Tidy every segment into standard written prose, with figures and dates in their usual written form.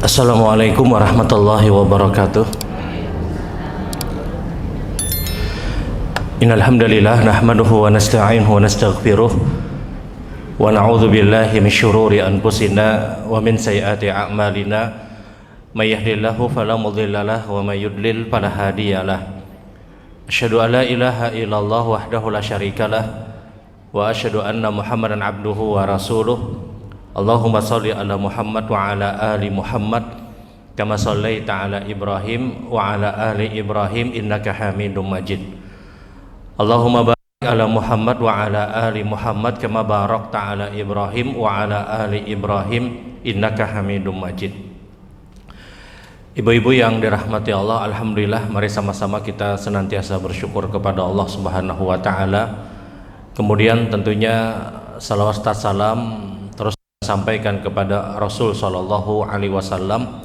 Assalamualaikum warahmatullahi wabarakatuh. Innal hamdalillah nahmaduhu wa nasta'inuhu wa nastaghfiruh wa na'udzu billahi min syururi anfusina wa min sayyiati a'malina. May yahdihillahu fala mudilla lahu wa may yudlil fala hadiyalah. Asyhadu an la ilaha illallah wahdahu la syarikalah wa asyhadu anna Muhammadan abduhu wa rasuluh. Allahumma sholli ala Muhammad wa ala ali Muhammad kama shallaita ala Ibrahim wa ala ali Ibrahim innaka Hamidum Majid. Allahumma barik ala Muhammad wa ala ali Muhammad kama barakta ala Ibrahim wa ala ali Ibrahim innaka Hamidum Majid. Ibu-ibu yang dirahmati Allah, alhamdulillah, mari sama-sama kita senantiasa bersyukur kepada Allah Subhanahu wa taala. Kemudian tentunya salawat dan salam terus sampaikan kepada Rasul Shallallahu Alaihi Wasallam,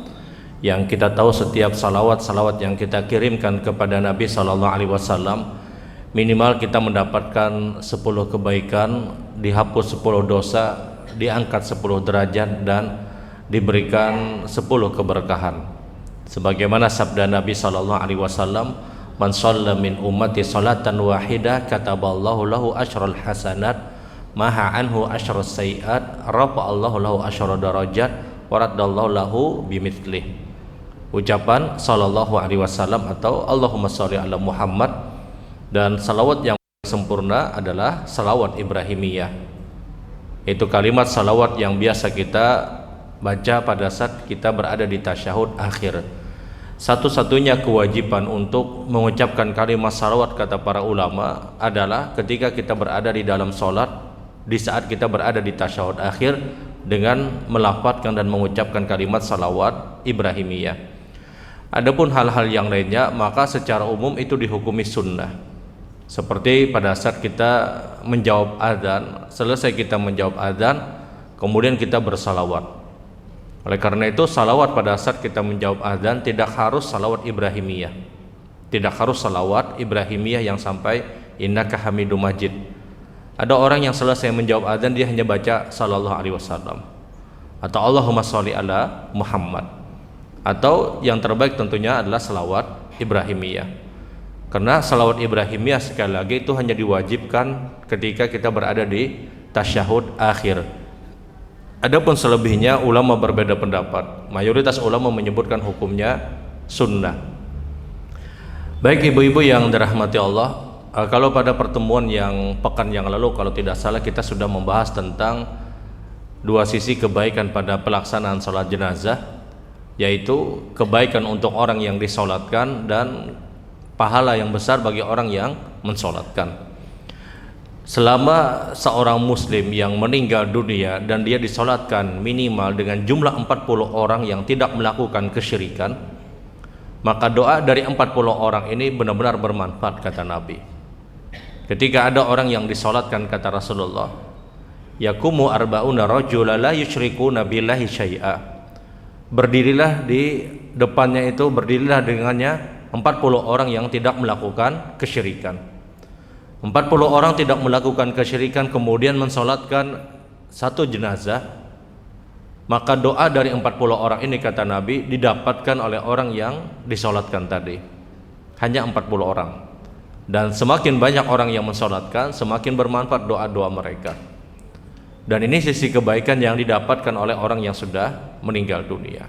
yang kita tahu setiap salawat yang kita kirimkan kepada Nabi Shallallahu Alaihi Wasallam minimal kita mendapatkan 10 kebaikan, dihapus 10 dosa, diangkat 10 derajat, dan diberikan 10 keberkahan. Sebagaimana sabda Nabi Shallallahu Alaihi Wasallam, man shalla min ummati salatan wahidah kataballahu lahu asyral hasanat maha anhu asyarus sayiat rafa'allahu lahu asyara darajat waradallahu lahu bimithli. Ucapan sallallahu alaihi wasallam atau Allahumma sholli ala Muhammad, dan salawat yang sempurna adalah salawat Ibrahimiyah. Itu kalimat salawat yang biasa kita baca pada saat kita berada di tasyahud akhir. Satu-satunya kewajiban untuk mengucapkan kalimat salawat, kata para ulama, adalah ketika kita berada di dalam sholat, di saat kita berada di tasyahud akhir, dengan melafadzkan dan mengucapkan kalimat salawat Ibrahimiyah. Adapun hal-hal yang lainnya maka secara umum itu dihukumi sunnah. Seperti pada saat kita menjawab adzan, selesai kita menjawab adzan, kemudian kita bersalawat. Oleh karena itu salawat pada saat kita menjawab adzan tidak harus salawat Ibrahimiyah. Tidak harus salawat Ibrahimiyah yang sampai innaka Hamidum Majid. Ada orang yang selesai menjawab adzan dia hanya baca sallallahu alaihi wasallam atau Allahumma sholli ala Muhammad, atau yang terbaik tentunya adalah salawat Ibrahimiyah. Karena salawat Ibrahimiyah sekali lagi itu hanya diwajibkan ketika kita berada di tasyahud akhir. Adapun selebihnya ulama berbeda pendapat. Mayoritas ulama menyebutkan hukumnya sunnah. Baik ibu-ibu yang dirahmati Allah, kalau pada pertemuan yang pekan yang lalu kalau tidak salah kita sudah membahas tentang dua sisi kebaikan pada pelaksanaan sholat jenazah, yaitu kebaikan untuk orang yang disolatkan dan pahala yang besar bagi orang yang mensolatkan. Selama seorang muslim yang meninggal dunia dan dia disolatkan minimal dengan jumlah 40 orang yang tidak melakukan kesyirikan, maka doa dari 40 orang ini benar-benar bermanfaat, kata Nabi. Ketika ada orang yang disolatkan, kata Rasulullah, yakumu arba'una rajula la yusyrikuna billahi syai'a, berdirilah di depannya itu, berdirilah dengannya 40 orang yang tidak melakukan kesyirikan. 40 orang tidak melakukan kesyirikan kemudian mensolatkan satu jenazah, maka doa dari 40 orang ini, kata Nabi, didapatkan oleh orang yang disolatkan tadi. Hanya 40 orang. Dan semakin banyak orang yang mensolatkan, semakin bermanfaat doa-doa mereka. Dan ini sisi kebaikan yang didapatkan oleh orang yang sudah meninggal dunia.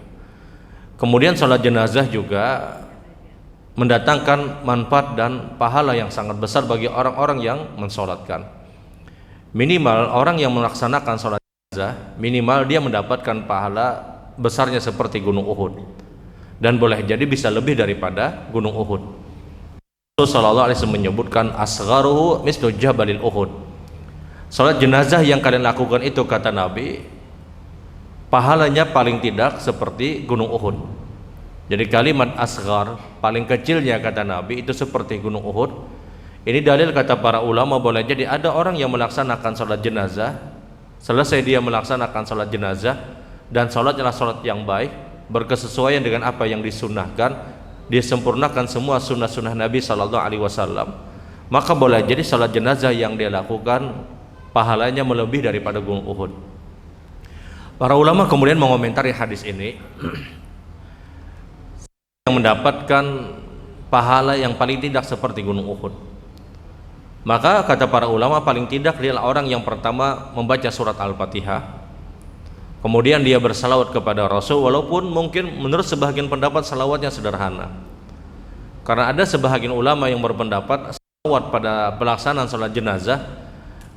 Kemudian sholat jenazah juga mendatangkan manfaat dan pahala yang sangat besar bagi orang-orang yang mensolatkan. Minimal orang yang melaksanakan sholat jenazah, minimal dia mendapatkan pahala besarnya seperti gunung Uhud, dan boleh jadi bisa lebih daripada gunung Uhud. Sallallahu alaihi wasallam menyebutkan asgharuhu mislu jabalil Uhud. Salat jenazah yang kalian lakukan itu, kata Nabi, pahalanya paling tidak seperti gunung Uhud. Jadi kalimat asghar, paling kecilnya, kata Nabi, itu seperti gunung Uhud. Ini dalil, kata para ulama, boleh jadi ada orang yang melaksanakan salat jenazah, selesai dia melaksanakan salat jenazah dan salatnya salat yang baik, berkesesuaian dengan apa yang disunnahkan, dia sempurnakan semua sunnah-sunnah Nabi Sallallahu Alaihi Wasallam, maka boleh jadi salat jenazah yang dia lakukan pahalanya melebihi daripada gunung Uhud. Para ulama kemudian mengomentari hadis ini yang mendapatkan pahala yang paling tidak seperti gunung Uhud. Maka kata para ulama, paling tidak dia adalah orang yang pertama membaca surat Al-Fatihah, kemudian dia bersalawat kepada Rasul, walaupun mungkin menurut sebagian pendapat salawatnya sederhana, karena ada sebagian ulama yang berpendapat salawat pada pelaksanaan salat jenazah,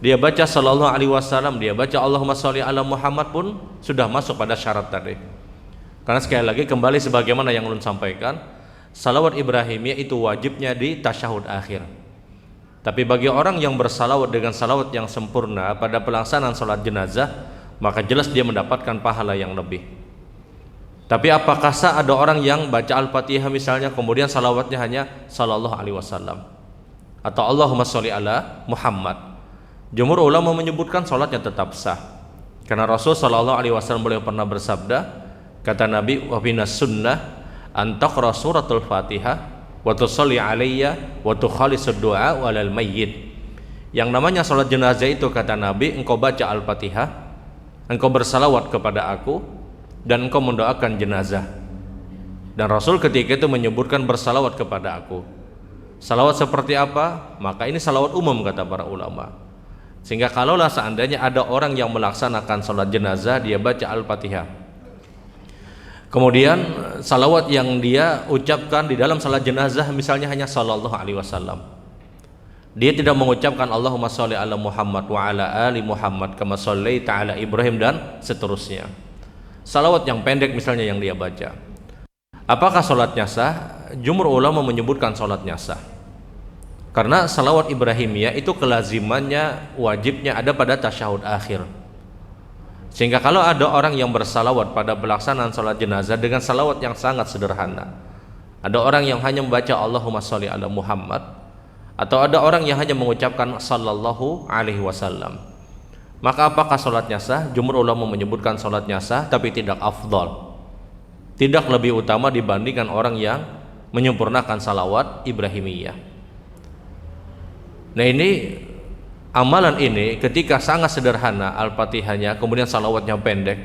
dia baca sallallahu alaihi wasallam, dia baca Allahumma sholli ala Muhammad pun sudah masuk pada syarat tadi. Karena sekali lagi kembali sebagaimana yang ulun sampaikan, salawat Ibrahimiyah itu wajibnya di tasyahud akhir. Tapi bagi orang yang bersalawat dengan salawat yang sempurna pada pelaksanaan salat jenazah, maka jelas dia mendapatkan pahala yang lebih. Tapi apakah sah ada orang yang baca Al-Fatihah misalnya kemudian salawatnya hanya sallallahu alaihi wasallam atau Allahumma sholli ala Muhammad? Jumhur ulama menyebutkan salatnya tetap sah. Karena Rasul sallallahu alaihi wasallam beliau pernah bersabda, kata Nabi, wa binas sunnah an taqra suratul Fatihah wa tusalli alayya wa tukhalisud du'a walal mayyit. Yang namanya salat jenazah itu, kata Nabi, engkau baca Al-Fatihah, engkau bersalawat kepada aku, dan engkau mendoakan jenazah. Dan Rasul ketika itu menyebutkan bersalawat kepada aku. Salawat seperti apa? Maka ini salawat umum kata para ulama. Sehingga kalaulah seandainya ada orang yang melaksanakan salat jenazah, dia baca Al-Fatihah, kemudian salawat yang dia ucapkan di dalam salat jenazah misalnya hanya sallallahu alaihi wasallam, dia tidak mengucapkan Allahumma sholli ala Muhammad wa ala ali Muhammad kama shallaita ala Ibrahim dan seterusnya, salawat yang pendek misalnya yang dia baca, apakah salatnya sah? Jumhur ulama menyebutkan salatnya sah, karena salawat Ibrahimiyah itu kelazimannya, wajibnya ada pada tasyahud akhir. Sehingga kalau ada orang yang bersalawat pada pelaksanaan salat jenazah dengan salawat yang sangat sederhana, ada orang yang hanya membaca Allahumma sholli ala Muhammad, atau ada orang yang hanya mengucapkan sallallahu alaihi wasallam, maka apakah salatnya sah? Jumhur ulama menyebutkan salatnya sah, tapi tidak afdal, tidak lebih utama dibandingkan orang yang menyempurnakan salawat Ibrahimiyah. Nah, ini amalan ini ketika sangat sederhana Al-Fatihahnya, kemudian salawatnya pendek,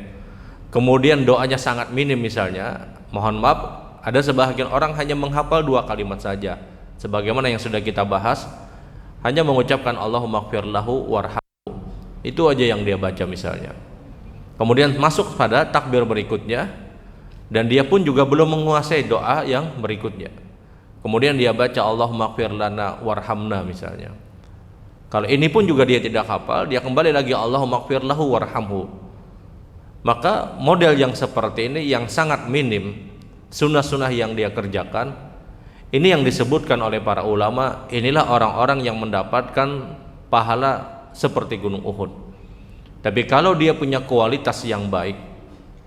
kemudian doanya sangat minim misalnya, mohon maaf, ada sebagian orang hanya menghafal 2 kalimat saja, sebagaimana yang sudah kita bahas, hanya mengucapkan Allahumma ighfir lahu warhamhu, itu aja yang dia baca misalnya, kemudian masuk pada takbir berikutnya, dan dia pun juga belum menguasai doa yang berikutnya, kemudian dia baca Allahumma ighfir lana warhamna misalnya. Kalau ini pun juga dia tidak hafal, dia kembali lagi Allahumma ighfir lahu warhamhu. Maka model yang seperti ini yang sangat minim, sunnah-sunnah yang dia kerjakan, ini yang disebutkan oleh para ulama, inilah orang-orang yang mendapatkan pahala seperti gunung Uhud. Tapi kalau dia punya kualitas yang baik,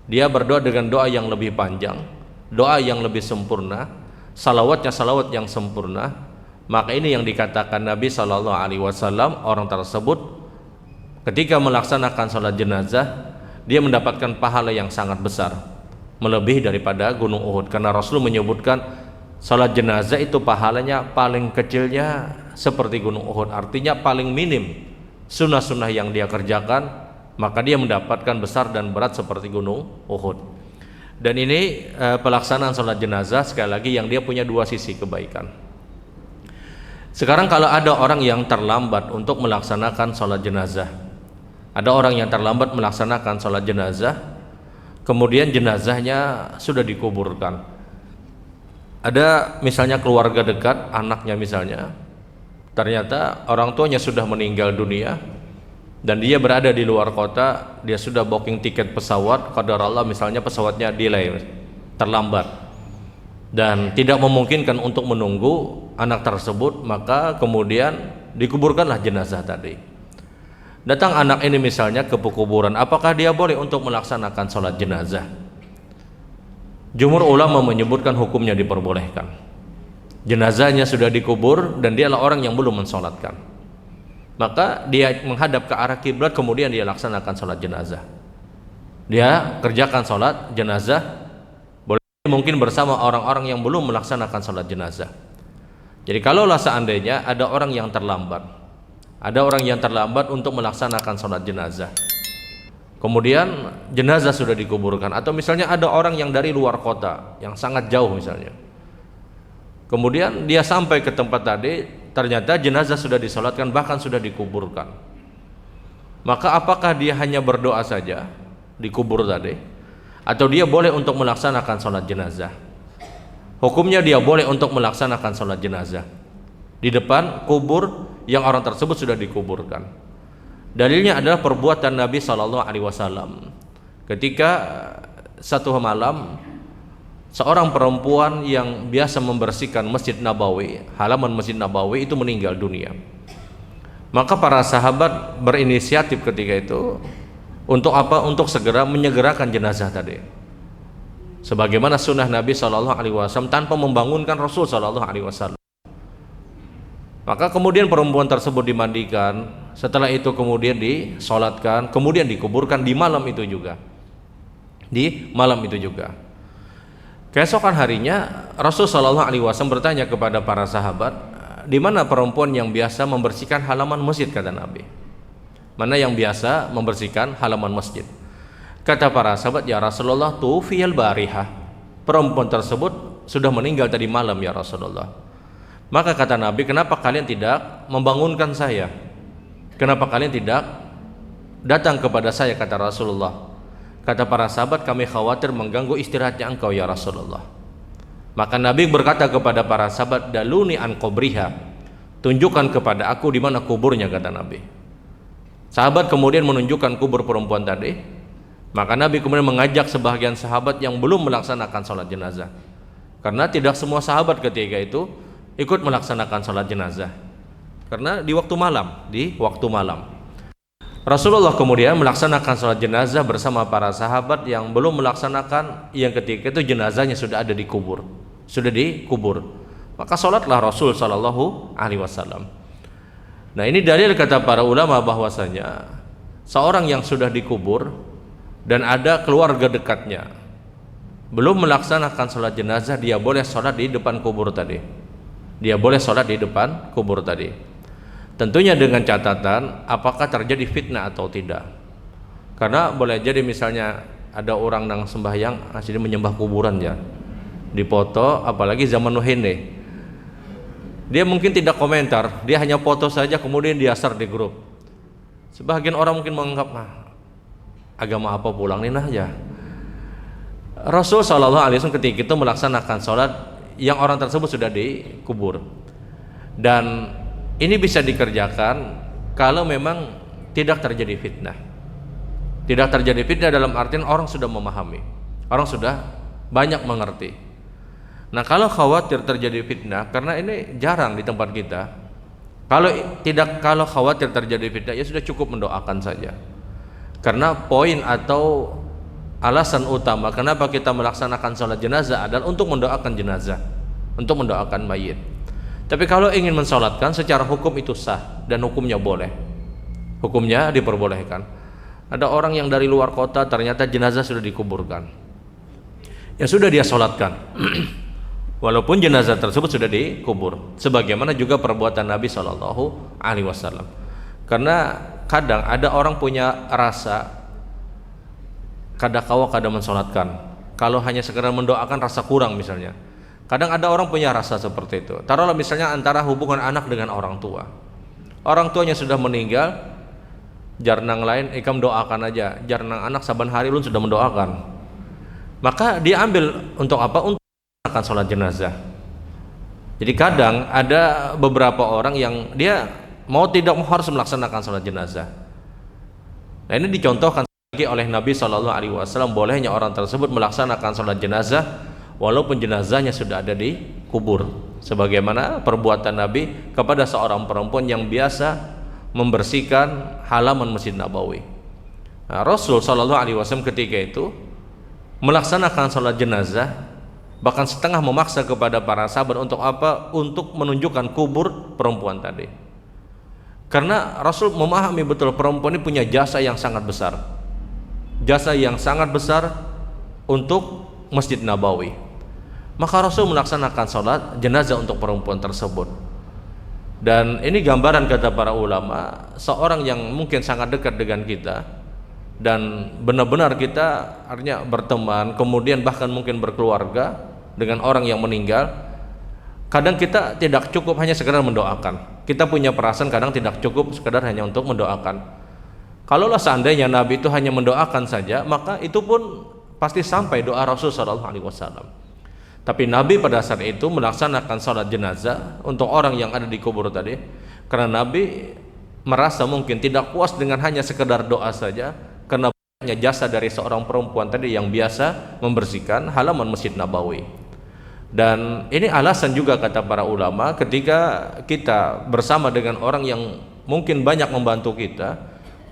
dia berdoa dengan doa yang lebih panjang, doa yang lebih sempurna, salawatnya salawat yang sempurna, maka ini yang dikatakan Nabi Shallallahu Alaihi Wasallam, orang tersebut ketika melaksanakan salat jenazah dia mendapatkan pahala yang sangat besar, melebihi daripada gunung Uhud. Karena Rasul menyebutkan salat jenazah itu pahalanya paling kecilnya seperti gunung Uhud, artinya paling minim sunnah-sunnah yang dia kerjakan, maka dia mendapatkan besar dan berat seperti gunung Uhud. Dan ini pelaksanaan salat jenazah sekali lagi yang dia punya 2 sisi kebaikan. Sekarang kalau ada orang yang terlambat untuk melaksanakan sholat jenazah, ada orang yang terlambat melaksanakan sholat jenazah, kemudian jenazahnya sudah dikuburkan, ada misalnya keluarga dekat, anaknya misalnya, ternyata orang tuanya sudah meninggal dunia dan dia berada di luar kota, dia sudah booking tiket pesawat, qadar Allah misalnya pesawatnya delay, terlambat, dan tidak memungkinkan untuk menunggu anak tersebut, maka kemudian dikuburkanlah jenazah tadi. Datang anak ini misalnya ke pekuburan, apakah dia boleh untuk melaksanakan sholat jenazah? Jumhur ulama menyebutkan hukumnya diperbolehkan. Jenazahnya sudah dikubur dan dia adalah orang yang belum mensolatkan, maka dia menghadap ke arah kiblat, kemudian dia laksanakan sholat jenazah, dia kerjakan sholat jenazah, mungkin bersama orang-orang yang belum melaksanakan sholat jenazah. Jadi kalaulah seandainya ada orang yang terlambat, untuk melaksanakan sholat jenazah, kemudian jenazah sudah dikuburkan, atau misalnya ada orang yang dari luar kota yang sangat jauh misalnya, Kemudian dia sampai ke tempat tadi, ternyata jenazah sudah disolatkan, bahkan sudah dikuburkan. Maka apakah dia hanya berdoa saja dikubur tadi, atau dia boleh untuk melaksanakan sholat jenazah? Hukumnya dia boleh untuk melaksanakan sholat jenazah di depan kubur yang orang tersebut sudah dikuburkan. Dalilnya adalah perbuatan Nabi SAW ketika satu malam seorang perempuan yang biasa membersihkan Masjid Nabawi, halaman Masjid Nabawi itu meninggal dunia. Maka para sahabat berinisiatif ketika itu untuk apa? Untuk segera menyegerakan jenazah tadi. Sebagaimana sunnah Nabi SAW tanpa membangunkan Rasul SAW. Maka kemudian perempuan tersebut dimandikan, setelah itu kemudian disolatkan, kemudian dikuburkan di malam itu juga. Di malam itu juga. Keesokan harinya Rasul SAW bertanya kepada para sahabat, di mana perempuan yang biasa membersihkan halaman masjid, kata Nabi. Mana yang biasa membersihkan halaman masjid? Kata para sahabat, ya Rasulullah, tu'fiyal barihah. Perempuan tersebut sudah meninggal tadi malam ya Rasulullah. Maka kata Nabi, kenapa kalian tidak membangunkan saya? Kenapa kalian tidak datang kepada saya, kata Rasulullah. Kata para sahabat, kami khawatir mengganggu istirahatnya engkau ya Rasulullah. Maka Nabi berkata kepada para sahabat, daluni an qabriha, tunjukkan kepada aku di mana kuburnya, kata Nabi. Sahabat kemudian menunjukkan kubur perempuan tadi. Maka Nabi kemudian mengajak sebagian sahabat yang belum melaksanakan sholat jenazah, karena tidak semua sahabat ketika itu ikut melaksanakan sholat jenazah, karena di waktu malam. Rasulullah kemudian melaksanakan sholat jenazah bersama para sahabat yang belum melaksanakan, yang ketika itu jenazahnya sudah ada dikubur. Maka sholatlah Rasul SAW. Nah, ini dalil kata para ulama bahwasanya seorang yang sudah dikubur dan ada keluarga dekatnya belum melaksanakan sholat jenazah, dia boleh sholat di depan kubur tadi. Tentunya dengan catatan apakah terjadi fitnah atau tidak. Karena boleh jadi misalnya ada orang yang sembahyang asli menyembah kuburan ya, dipoto, apalagi zaman Nuhene, dia mungkin tidak komentar, dia hanya foto saja kemudian dia share di grup. Sebagian orang mungkin menganggap, agama apa pulang ini aja. Rasul SAW ketika itu melaksanakan sholat yang orang tersebut sudah dikubur, dan ini bisa dikerjakan kalau memang tidak terjadi fitnah. Tidak terjadi fitnah dalam artian orang sudah memahami, orang sudah banyak mengerti. Nah, kalau khawatir terjadi fitnah, karena ini jarang di tempat kita, kalau khawatir terjadi fitnah, ya sudah cukup mendoakan saja. Karena poin atau alasan utama kenapa kita melaksanakan sholat jenazah adalah untuk mendoakan jenazah, untuk mendoakan mayit. Tapi kalau ingin mensolatkan secara hukum itu sah dan hukumnya boleh, hukumnya diperbolehkan. Ada orang yang dari luar kota ternyata jenazah sudah dikuburkan, ya sudah dia solatkan walaupun jenazah tersebut sudah dikubur, sebagaimana juga perbuatan Nabi SAW. Karena kadang ada orang punya rasa kadakawa kadang mensolatkan, kalau hanya sekedar mendoakan rasa kurang misalnya. Kadang ada orang punya rasa seperti itu. Taruhlah misalnya antara hubungan anak dengan orang tua. Orang tuanya sudah meninggal, jarnang lain ikam doakan aja, jarnang anak saban hari lu sudah mendoakan. Maka dia ambil untuk apa? Untuk melaksanakan sholat jenazah. Jadi kadang ada beberapa orang yang dia mau tidak mau harus melaksanakan sholat jenazah. Nah, ini dicontohkan lagi oleh Nabi SAW, bolehnya orang tersebut melaksanakan sholat jenazah walaupun jenazahnya sudah ada di kubur, sebagaimana perbuatan Nabi kepada seorang perempuan yang biasa membersihkan halaman Masjid Nabawi. Nah, Rasul SAW ketika itu melaksanakan sholat jenazah, bahkan setengah memaksa kepada para sahabat untuk apa? Untuk menunjukkan kubur perempuan tadi. Karena Rasul memahami betul perempuan ini punya jasa yang sangat besar, jasa yang sangat besar untuk Masjid Nabawi. Maka Rasul melaksanakan sholat jenazah untuk perempuan tersebut. Dan ini gambaran kata para ulama, seorang yang mungkin sangat dekat dengan kita dan benar-benar kita artinya berteman, kemudian bahkan mungkin berkeluarga dengan orang yang meninggal, Kadang kita tidak cukup hanya sekedar mendoakan. Kita punya perasaan kadang tidak cukup sekedar hanya untuk mendoakan. Kalaulah seandainya Nabi itu hanya mendoakan saja, maka itu pun pasti sampai doa Rasul sallallahu alaihi wasallam. Tapi Nabi pada saat itu melaksanakan salat jenazah untuk orang yang ada di kubur tadi, karena Nabi merasa mungkin tidak puas dengan hanya sekedar doa saja, karena banyaknya jasa dari seorang perempuan tadi yang biasa membersihkan halaman Masjid Nabawi. Dan ini alasan juga kata para ulama, ketika kita bersama dengan orang yang mungkin banyak membantu kita,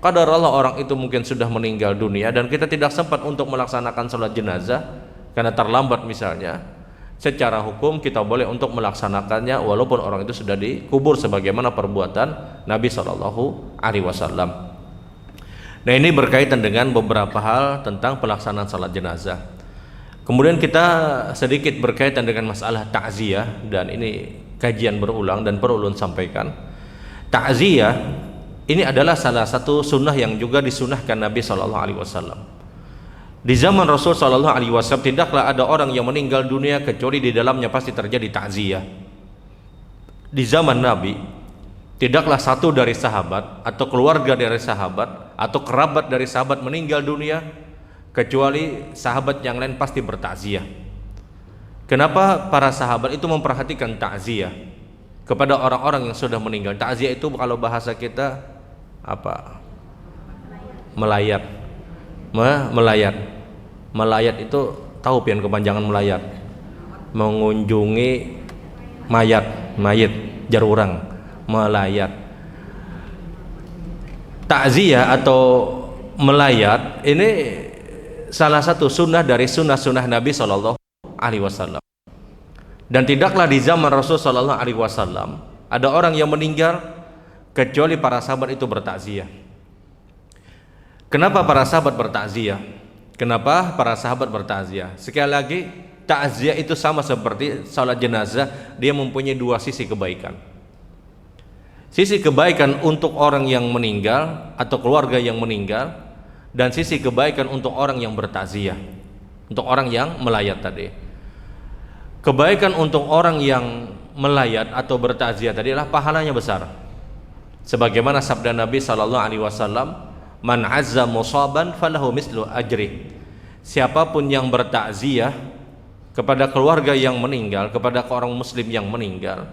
qadarullah orang itu mungkin sudah meninggal dunia dan kita tidak sempat untuk melaksanakan sholat jenazah karena terlambat misalnya, secara hukum kita boleh untuk melaksanakannya walaupun orang itu sudah dikubur sebagaimana perbuatan Nabi SAW. Nah, ini berkaitan dengan beberapa hal tentang pelaksanaan sholat jenazah. Kemudian kita sedikit berkaitan dengan masalah takziah, dan ini kajian berulang dan perlu ulun sampaikan. Takziah ini adalah salah satu sunnah yang juga disunahkan Nabi SAW. Di zaman Rasul SAW tidaklah ada orang yang meninggal dunia kecuali di dalamnya pasti terjadi takziah. Di zaman Nabi tidaklah satu dari sahabat atau keluarga dari sahabat atau kerabat dari sahabat meninggal dunia kecuali sahabat yang lain pasti bertakziah. Kenapa para sahabat itu memperhatikan takziah kepada orang-orang yang sudah meninggal? Takziah itu kalau bahasa kita apa? Melayat. Melayat itu tahu pian kepanjangan melayat? Mengunjungi mayat jarurang, melayat. Takziah atau melayat ini salah satu sunnah dari sunnah-sunnah Nabi Sallallahu Alaihi Wasallam. Dan tidaklah di zaman Rasul Sallallahu Alaihi Wasallam ada orang yang meninggal kecuali para sahabat itu bertakziah. Kenapa para sahabat bertakziah? Kenapa para sahabat bertakziah? Sekali lagi, takziah itu sama seperti salat jenazah, dia mempunyai dua sisi kebaikan. Sisi kebaikan untuk orang yang meninggal atau keluarga yang meninggal, dan sisi kebaikan untuk orang yang bertakziah, untuk orang yang melayat tadi. Kebaikan untuk orang yang melayat atau bertakziah tadi adalah pahalanya besar. Sebagaimana sabda Nabi sallallahu alaihi wasallam, "Man azza musaban falahu mislu ajri." Siapapun yang bertakziah kepada keluarga yang meninggal, kepada orang muslim yang meninggal,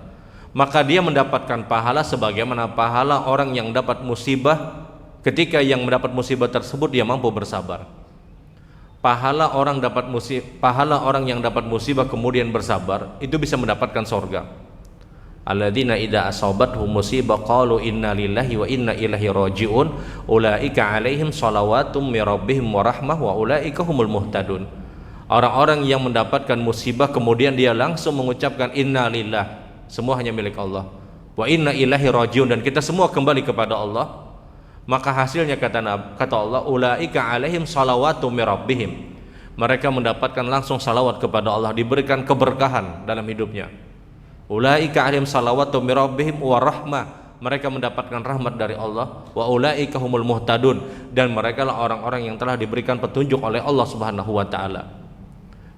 maka dia mendapatkan pahala sebagaimana pahala orang yang dapat musibah. Ketika yang mendapat musibah tersebut dia mampu bersabar. Pahala orang yang dapat musibah kemudian bersabar itu bisa mendapatkan surga. Alladzina idza asabathum musibah qalu inna lillahi wa inna ilaihi rajiun ulaika alaihim shalawatum mir rabbihim wa rahmah wa ulaika humul muhtadun. Orang-orang yang mendapatkan musibah kemudian dia langsung mengucapkan inna lillah, semua hanya milik Allah, wa inna ilaihi rajiun, dan kita semua kembali kepada Allah. Maka hasilnya kata Allah, ulaika alaihim salawatu mir rabbihim, mereka mendapatkan langsung salawat kepada Allah, diberikan keberkahan dalam hidupnya. Ulaika alaihim salawatu mir rabbihim wa rahmah, mereka mendapatkan rahmat dari Allah. Wa ulaika humul muhtadun, dan mereka lah orang-orang yang telah diberikan petunjuk oleh Allah Subhanahu wa taala.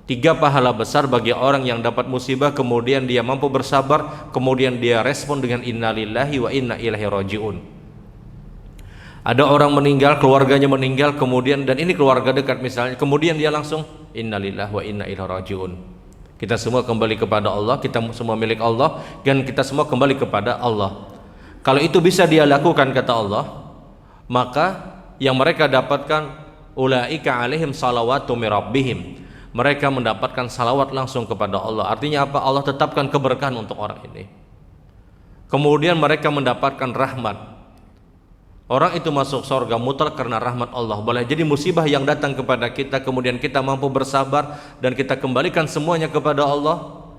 3 pahala besar bagi orang yang dapat musibah kemudian dia mampu bersabar, kemudian dia respon dengan innalillahi wa inna ilaihi rajiun. Ada orang meninggal, keluarganya meninggal, kemudian, dan ini keluarga dekat misalnya, kemudian dia langsung innalillahi wa inna ilaihi rajiun. Kita semua kembali kepada Allah, kita semua milik Allah, dan kita semua kembali kepada Allah. Kalau itu bisa dia lakukan kata Allah, maka yang mereka dapatkan ulaika alaihim salawatu mir rabbihim, mereka mendapatkan salawat langsung kepada Allah. Artinya apa? Allah tetapkan keberkahan untuk orang ini. Kemudian mereka mendapatkan rahmat. Orang itu masuk surga mutlak karena rahmat Allah. Boleh jadi musibah yang datang kepada kita kemudian kita mampu bersabar dan kita kembalikan semuanya kepada Allah.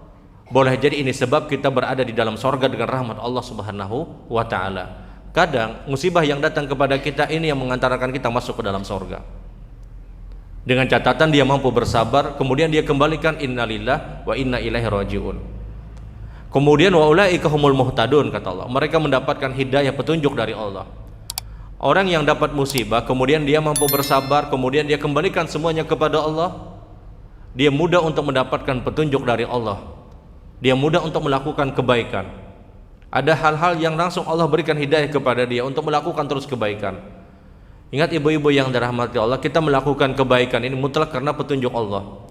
Boleh jadi ini sebab kita berada di dalam surga dengan rahmat Allah Subhanahu wa taala. Kadang musibah yang datang kepada kita ini yang mengantarkan kita masuk ke dalam surga. Dengan catatan dia mampu bersabar, kemudian dia kembalikan innalillah wa inna ilaihi rajiun. Kemudian wa ulaika humul muhtadun kata Allah. Mereka mendapatkan hidayah, petunjuk dari Allah. Orang yang dapat musibah kemudian dia mampu bersabar, kemudian dia kembalikan semuanya kepada Allah, dia mudah untuk mendapatkan petunjuk dari Allah. dia mudah untuk melakukan kebaikan. Ada hal-hal yang langsung Allah berikan hidayah kepada dia untuk melakukan terus kebaikan. Ingat ibu-ibu yang dirahmati Allah, kita melakukan kebaikan ini mutlak karena petunjuk Allah,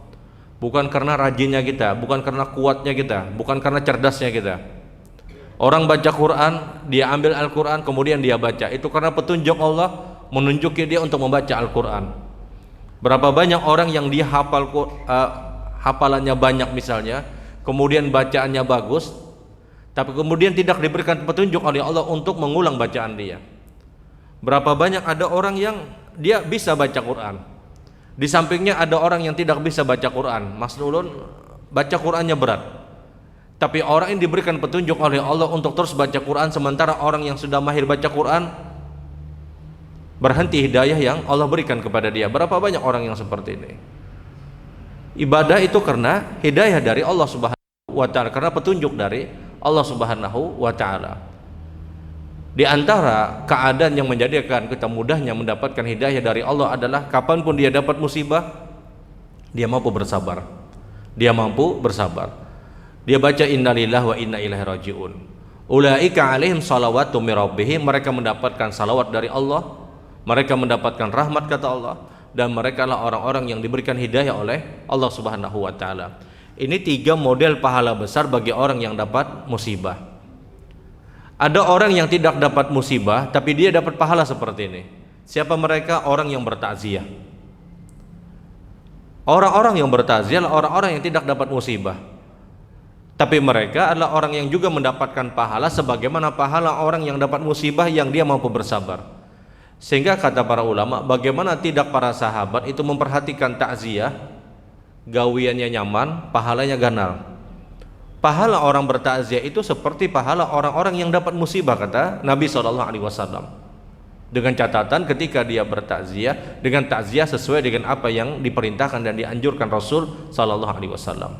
bukan karena rajinnya kita, bukan karena kuatnya kita, bukan karena cerdasnya kita. Orang baca Quran, dia ambil Al-Quran kemudian dia baca, itu karena petunjuk Allah menunjuki dia untuk membaca Al-Quran. Berapa banyak orang yang dia hafalannya banyak misalnya, kemudian bacaannya bagus, tapi kemudian tidak diberikan petunjuk oleh Allah untuk mengulang bacaan dia. Berapa banyak ada orang yang dia bisa baca Quran, di sampingnya ada orang yang tidak bisa baca Quran. Mas Nulun baca Qurannya berat, tapi orang ini diberikan petunjuk oleh Allah untuk terus baca Quran, sementara orang yang sudah mahir baca Quran berhenti hidayah yang Allah berikan kepada dia. Berapa banyak orang yang seperti ini? Ibadah itu karena hidayah dari Allah Subhanahu wa ta'ala, karena petunjuk dari Allah Subhanahu wa ta'ala. Di antara keadaan yang menjadikan kita mudahnya mendapatkan hidayah dari Allah adalah kapanpun dia dapat musibah, dia mampu bersabar. Dia mampu bersabar. Dia baca innalillahi wa inna ilaihi rajiun. Ulaika alaihim salawatu mir rabbihim, mereka mendapatkan salawat dari Allah, mereka mendapatkan rahmat kata Allah, dan mereka lah orang-orang yang diberikan hidayah oleh Allah Subhanahu wa ta'ala. Ini 3 model pahala besar bagi orang yang dapat musibah. Ada orang yang tidak dapat musibah tapi dia dapat pahala seperti ini. Siapa mereka? Orang yang bertakziah. Orang-orang yang bertakziah adalah orang-orang yang tidak dapat musibah, tapi mereka adalah orang yang juga mendapatkan pahala sebagaimana pahala orang yang dapat musibah yang dia mampu bersabar. Sehingga kata para ulama, bagaimana tidak para sahabat itu memperhatikan takziah, gawiannya nyaman, pahalanya ganal. Pahala orang bertakziah itu seperti pahala orang-orang yang dapat musibah, kata Nabi SAW. Dengan catatan ketika dia bertakziah dengan takziah sesuai dengan apa yang diperintahkan dan dianjurkan Rasul SAW.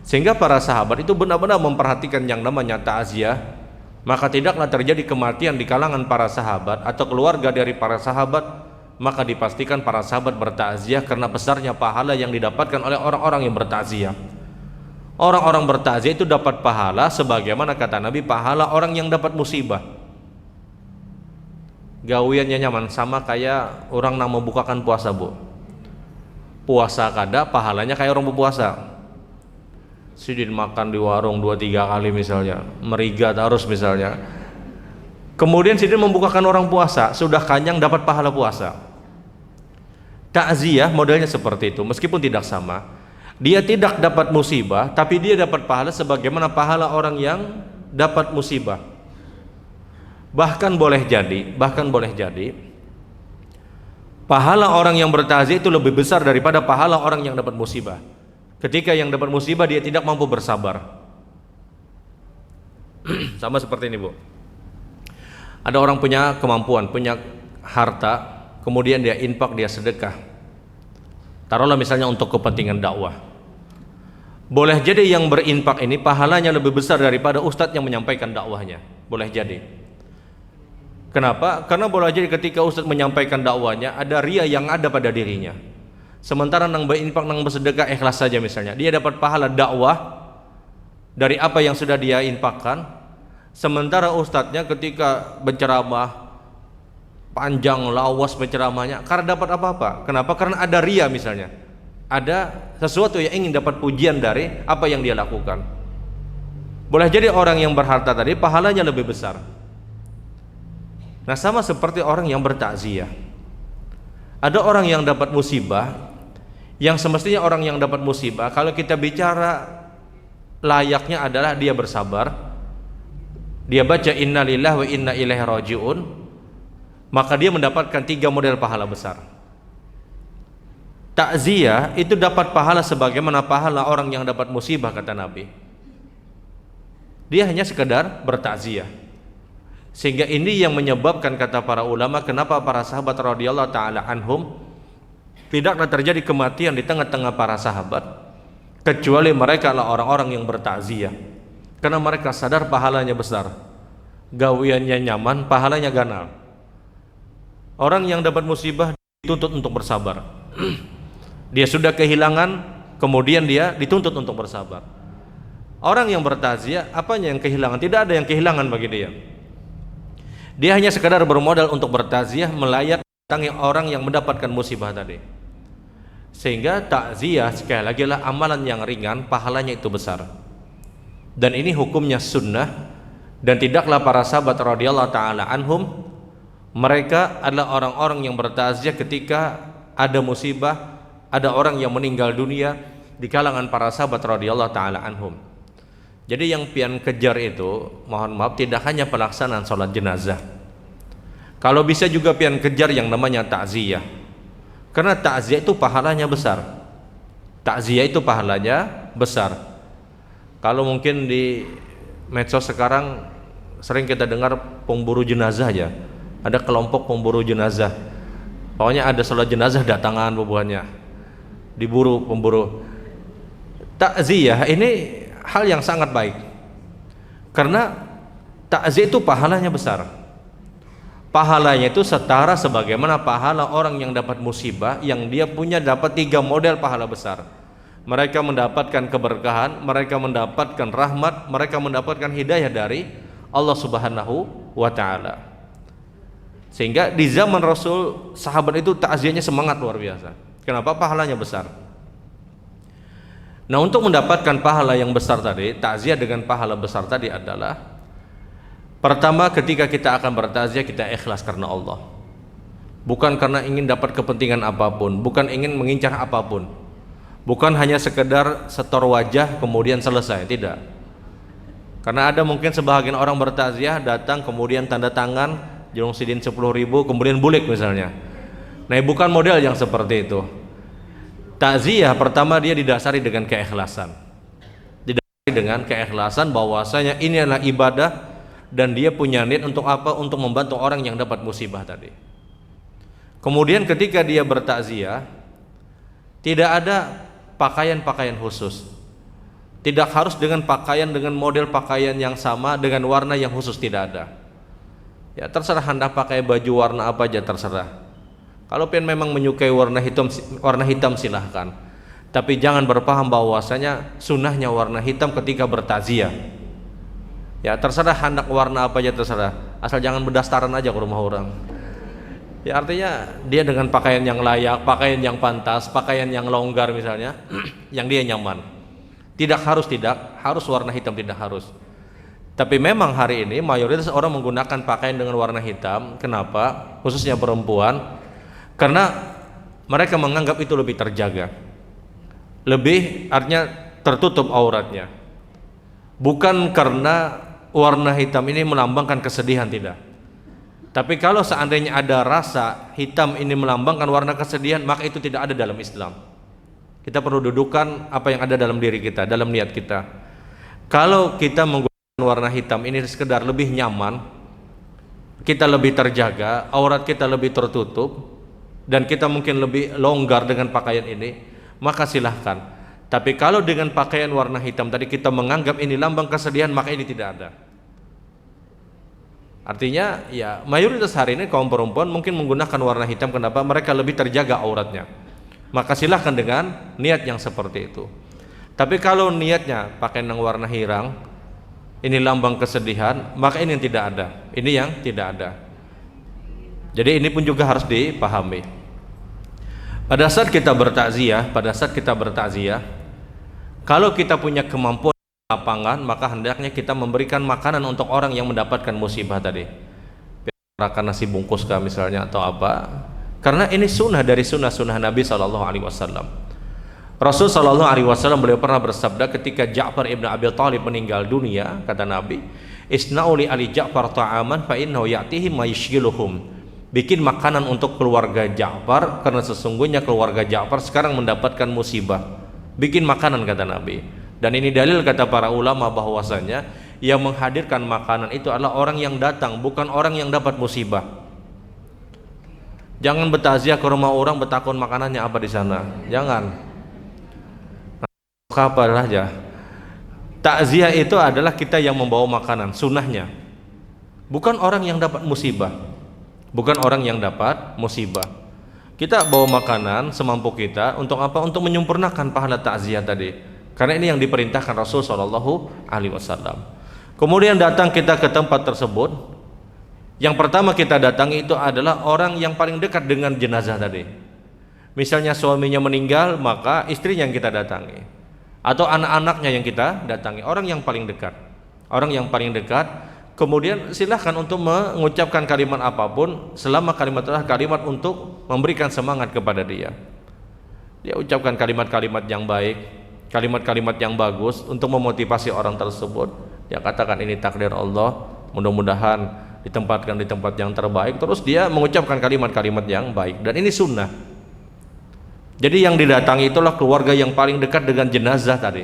Sehingga para sahabat itu benar-benar memperhatikan yang namanya takziah. Maka tidaklah terjadi kematian di kalangan para sahabat atau keluarga dari para sahabat, maka dipastikan para sahabat bertakziah karena besarnya pahala yang didapatkan oleh orang-orang yang bertakziah. Orang-orang bertakziah itu dapat pahala sebagaimana kata Nabi, pahala orang yang dapat musibah. Gawiannya nyaman, sama kayak orang yang membukakan puasa, Bu. Puasa kada, pahalanya kayak orang berpuasa. Sidin makan di warung 2-3 kali misalnya, meriga terus misalnya. Kemudian Sidin membukakan orang puasa, sudah kenyang dapat pahala puasa. Takziah modelnya seperti itu, meskipun tidak sama. Dia tidak dapat musibah tapi dia dapat pahala sebagaimana pahala orang yang dapat musibah. Bahkan boleh jadi pahala orang yang bertakziah itu lebih besar daripada pahala orang yang dapat musibah. Ketika yang dapat musibah dia tidak mampu bersabar. Sama seperti ini, Bu. Ada orang punya kemampuan, punya harta, kemudian dia infak, dia sedekah. Taruhlah misalnya untuk kepentingan dakwah. Boleh jadi yang berinfak ini pahalanya lebih besar daripada ustadz yang menyampaikan dakwahnya. Boleh jadi. Kenapa? Karena boleh jadi ketika ustadz menyampaikan dakwahnya ada ria yang ada pada dirinya. Sementara nang berinfak, nang bersedekah ikhlas saja misalnya, dia dapat pahala dakwah dari apa yang sudah dia infakkan. Sementara ustadznya ketika berceramah panjang lawas penceramahnya karena dapat apa-apa. Kenapa? Karena ada ria misalnya, ada sesuatu yang ingin dapat pujian dari apa yang dia lakukan. Boleh jadi orang yang berharta tadi pahalanya lebih besar. Nah, sama seperti orang yang bertakziah. Ada orang yang dapat musibah, yang semestinya orang yang dapat musibah kalau kita bicara layaknya adalah dia bersabar, dia baca innalillahi wa inna ilaihi rajiun, maka dia mendapatkan 3 model pahala besar. Takziah itu dapat pahala sebagaimana pahala orang yang dapat musibah, kata Nabi. Dia hanya sekedar bertakziah. Sehingga ini yang menyebabkan, kata para ulama, kenapa para sahabat radhiyallahu taala anhum tidaklah terjadi kematian di tengah-tengah para sahabat kecuali mereka adalah orang-orang yang bertakziah. Karena mereka sadar pahalanya besar, gawiannya nyaman, pahalanya ganal. Orang yang dapat musibah dituntut untuk bersabar. Dia sudah kehilangan, kemudian dia dituntut untuk bersabar. Orang yang bertakziah, apanya yang kehilangan? Tidak ada yang kehilangan bagi dia. Dia hanya sekadar bermodal untuk bertakziah, melayat datangi orang yang mendapatkan musibah tadi. Sehingga takziah sekali lagi lah amalan yang ringan, pahalanya itu besar. Dan ini hukumnya sunnah. Dan tidaklah para sahabat radhiyallahu taala anhum, mereka adalah orang-orang yang bertakziah ketika ada musibah, ada orang yang meninggal dunia di kalangan para sahabat radhiyallahu taala anhum. Jadi yang pian kejar itu, mohon maaf, tidak hanya pelaksanaan sholat jenazah. Kalau bisa juga pian kejar yang namanya takziah. Karena takziah itu pahalanya besar. Takziah itu pahalanya besar. Kalau mungkin di medsos sekarang sering kita dengar pemburu jenazah ya. Ada kelompok pemburu jenazah. Pokoknya ada sholat jenazah datangan bubuhannya. Diburu pemburu. Takziah ini hal yang sangat baik. Karena takziah itu pahalanya besar. Pahalanya itu setara sebagaimana pahala orang yang dapat musibah, yang dia punya dapat 3 model pahala besar. Mereka mendapatkan keberkahan, mereka mendapatkan rahmat, mereka mendapatkan hidayah dari Allah Subhanahu wa taala. Sehingga di zaman Rasul, sahabat itu takziahnya semangat luar biasa. Kenapa? Pahalanya besar. Nah, untuk mendapatkan pahala yang besar tadi, takziah dengan pahala besar tadi adalah pertama, ketika kita akan bertakziah, kita ikhlas karena Allah. Bukan karena ingin dapat kepentingan apapun, bukan ingin mengincar apapun. Bukan hanya sekedar setor wajah kemudian selesai, tidak. Karena ada mungkin sebagian orang bertakziah datang kemudian tanda tangan Jurung Sidin 10.000 kemudian bulik misalnya. Nah, bukan model yang seperti itu. Takziah pertama dia didasari dengan keikhlasan. Didasari dengan keikhlasan bahwasanya ini adalah ibadah dan dia punya niat untuk apa? Untuk membantu orang yang dapat musibah tadi. Kemudian ketika dia bertakziah, tidak ada pakaian-pakaian khusus. Tidak harus dengan pakaian dengan model pakaian yang sama dengan warna yang khusus, tidak ada. Ya terserah Anda pakai baju warna apa aja terserah. Kalau pengen memang menyukai warna hitam silahkan. Tapi jangan berpaham bahwasanya sunnahnya warna hitam ketika bertakziah. Ya terserah hendak warna apa aja terserah, asal jangan berdastaran aja ke rumah orang. Ya artinya dia dengan pakaian yang layak, pakaian yang pantas, pakaian yang longgar misalnya, yang dia nyaman. Tidak harus warna hitam, tidak harus. Tapi memang hari ini mayoritas orang menggunakan pakaian dengan warna hitam. Kenapa? Khususnya perempuan, karena mereka menganggap itu lebih terjaga, lebih artinya tertutup auratnya. Bukan karena warna hitam ini melambangkan kesedihan, tidak. Tapi kalau seandainya ada rasa hitam ini melambangkan warna kesedihan, maka itu tidak ada dalam Islam. Kita perlu dudukan apa yang ada dalam diri kita, dalam niat kita. Kalau kita menggunakan warna hitam ini sekedar lebih nyaman, kita lebih terjaga, aurat kita lebih tertutup, dan kita mungkin lebih longgar dengan pakaian ini, maka silahkan. Tapi kalau dengan pakaian warna hitam tadi kita menganggap ini lambang kesedihan, maka ini tidak ada. Artinya ya mayoritas hari ini kaum perempuan mungkin menggunakan warna hitam. Kenapa? Mereka lebih terjaga auratnya. Maka silahkan dengan niat yang seperti itu. Tapi kalau niatnya pakaian yang warna hirang, ini lambang kesedihan, maka ini yang tidak ada. Ini yang tidak ada. Jadi ini pun juga harus dipahami. Pada saat kita bertakziah, kalau kita punya kemampuan lapangan, maka hendaknya kita memberikan makanan untuk orang yang mendapatkan musibah tadi. Makan nasi bungkus kah misalnya atau apa? Karena ini sunnah dari sunnah Nabi SAW. Rasul SAW beliau pernah bersabda ketika Ja'far ibn Abi Thalib meninggal dunia, kata Nabi, "Isna'u li ali Ja'far ta'aman fa innahu ya'tihi ma yashghiluhum." Bikin makanan untuk keluarga Ja'far karena sesungguhnya keluarga Ja'far sekarang mendapatkan musibah. Bikin makanan, kata Nabi. Dan ini dalil kata para ulama bahwasanya yang menghadirkan makanan itu adalah orang yang datang, bukan orang yang dapat musibah. Jangan bertakziah ke rumah orang bertakun makanannya apa di sana. Jangan. Kabar aja. Takziah itu adalah kita yang membawa makanan, sunnahnya. Bukan orang yang dapat musibah. Bukan orang yang dapat musibah. Kita bawa makanan semampu kita untuk apa? Untuk menyempurnakan pahala takziah tadi. Karena ini yang diperintahkan Rasul Shallallahu Alaihi Wasallam. Kemudian datang kita ke tempat tersebut. Yang pertama kita datangi itu adalah orang yang paling dekat dengan jenazah tadi. Misalnya suaminya meninggal, maka istrinya yang kita datangi, atau anak-anaknya yang kita datangi. Orang yang paling dekat. Orang yang paling dekat. Kemudian silahkan untuk mengucapkan kalimat apapun, selama kalimat adalah kalimat untuk memberikan semangat kepada dia. Dia ucapkan kalimat-kalimat yang baik, kalimat-kalimat yang bagus untuk memotivasi orang tersebut. Dia katakan ini takdir Allah, mudah-mudahan ditempatkan di tempat yang terbaik. Terus dia mengucapkan kalimat-kalimat yang baik, dan ini sunnah. Jadi yang didatangi itulah keluarga yang paling dekat dengan jenazah tadi,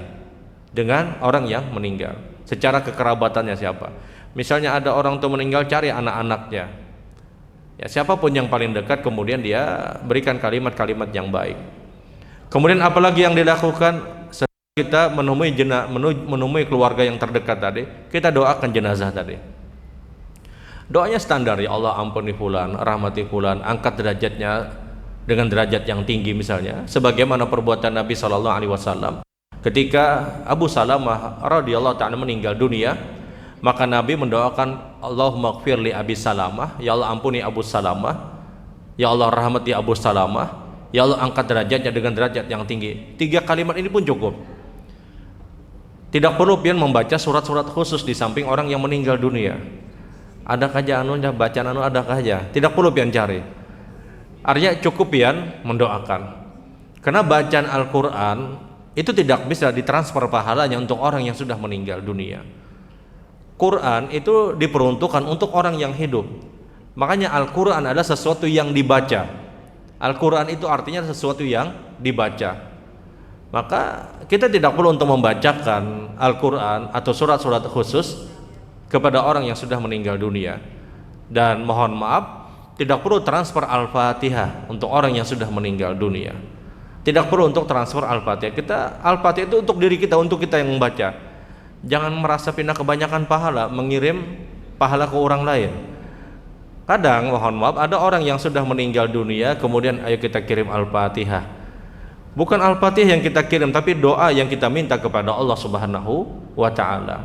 dengan orang yang meninggal. Secara kekerabatannya siapa? Misalnya ada orang tua meninggal, cari anak-anaknya. Ya, siapapun yang paling dekat, kemudian dia berikan kalimat-kalimat yang baik. Kemudian apalagi yang dilakukan? Setelah kita menemui keluarga yang terdekat tadi, kita doakan jenazah tadi. Doanya standar, ya Allah ampuni fulan, rahmati fulan, angkat derajatnya dengan derajat yang tinggi misalnya, sebagaimana perbuatan Nabi Shallallahu Alaihi Wasallam ketika Abu Salamah radhiyallahu ta'ala meninggal dunia, maka Nabi mendoakan Allahumma ighfir li Abi Salamah, ya Allah ampuni Abu Salamah, ya Allah rahmati Abu Salamah, ya Allah angkat derajatnya dengan derajat yang tinggi. 3 kalimat ini pun cukup. Tidak perlu pian membaca surat-surat khusus di samping orang yang meninggal dunia. Adakah aja anunya, bacaan anu adakah aja? Tidak perlu pian cari. Artinya cukup pian mendoakan. Karena bacaan Al-Quran itu tidak bisa ditransfer pahalanya untuk orang yang sudah meninggal dunia. Quran itu diperuntukkan untuk orang yang hidup. Makanya Al-Quran adalah sesuatu yang dibaca. Al-Quran itu artinya sesuatu yang dibaca. Maka kita tidak perlu untuk membacakan Al-Quran atau surat-surat khusus kepada orang yang sudah meninggal dunia. Dan mohon maaf, tidak perlu transfer Al-Fatihah untuk orang yang sudah meninggal dunia. Tidak perlu untuk transfer Al-Fatihah. Al-Fatihah itu untuk diri kita, untuk kita yang membaca. Jangan merasa pindah kebanyakan pahala, mengirim pahala ke orang lain. Kadang mohon maaf ada orang yang sudah meninggal dunia, kemudian ayo kita kirim Al-Fatihah. Bukan Al-Fatihah yang kita kirim, tapi doa yang kita minta kepada Allah Subhanahu wa ta'ala.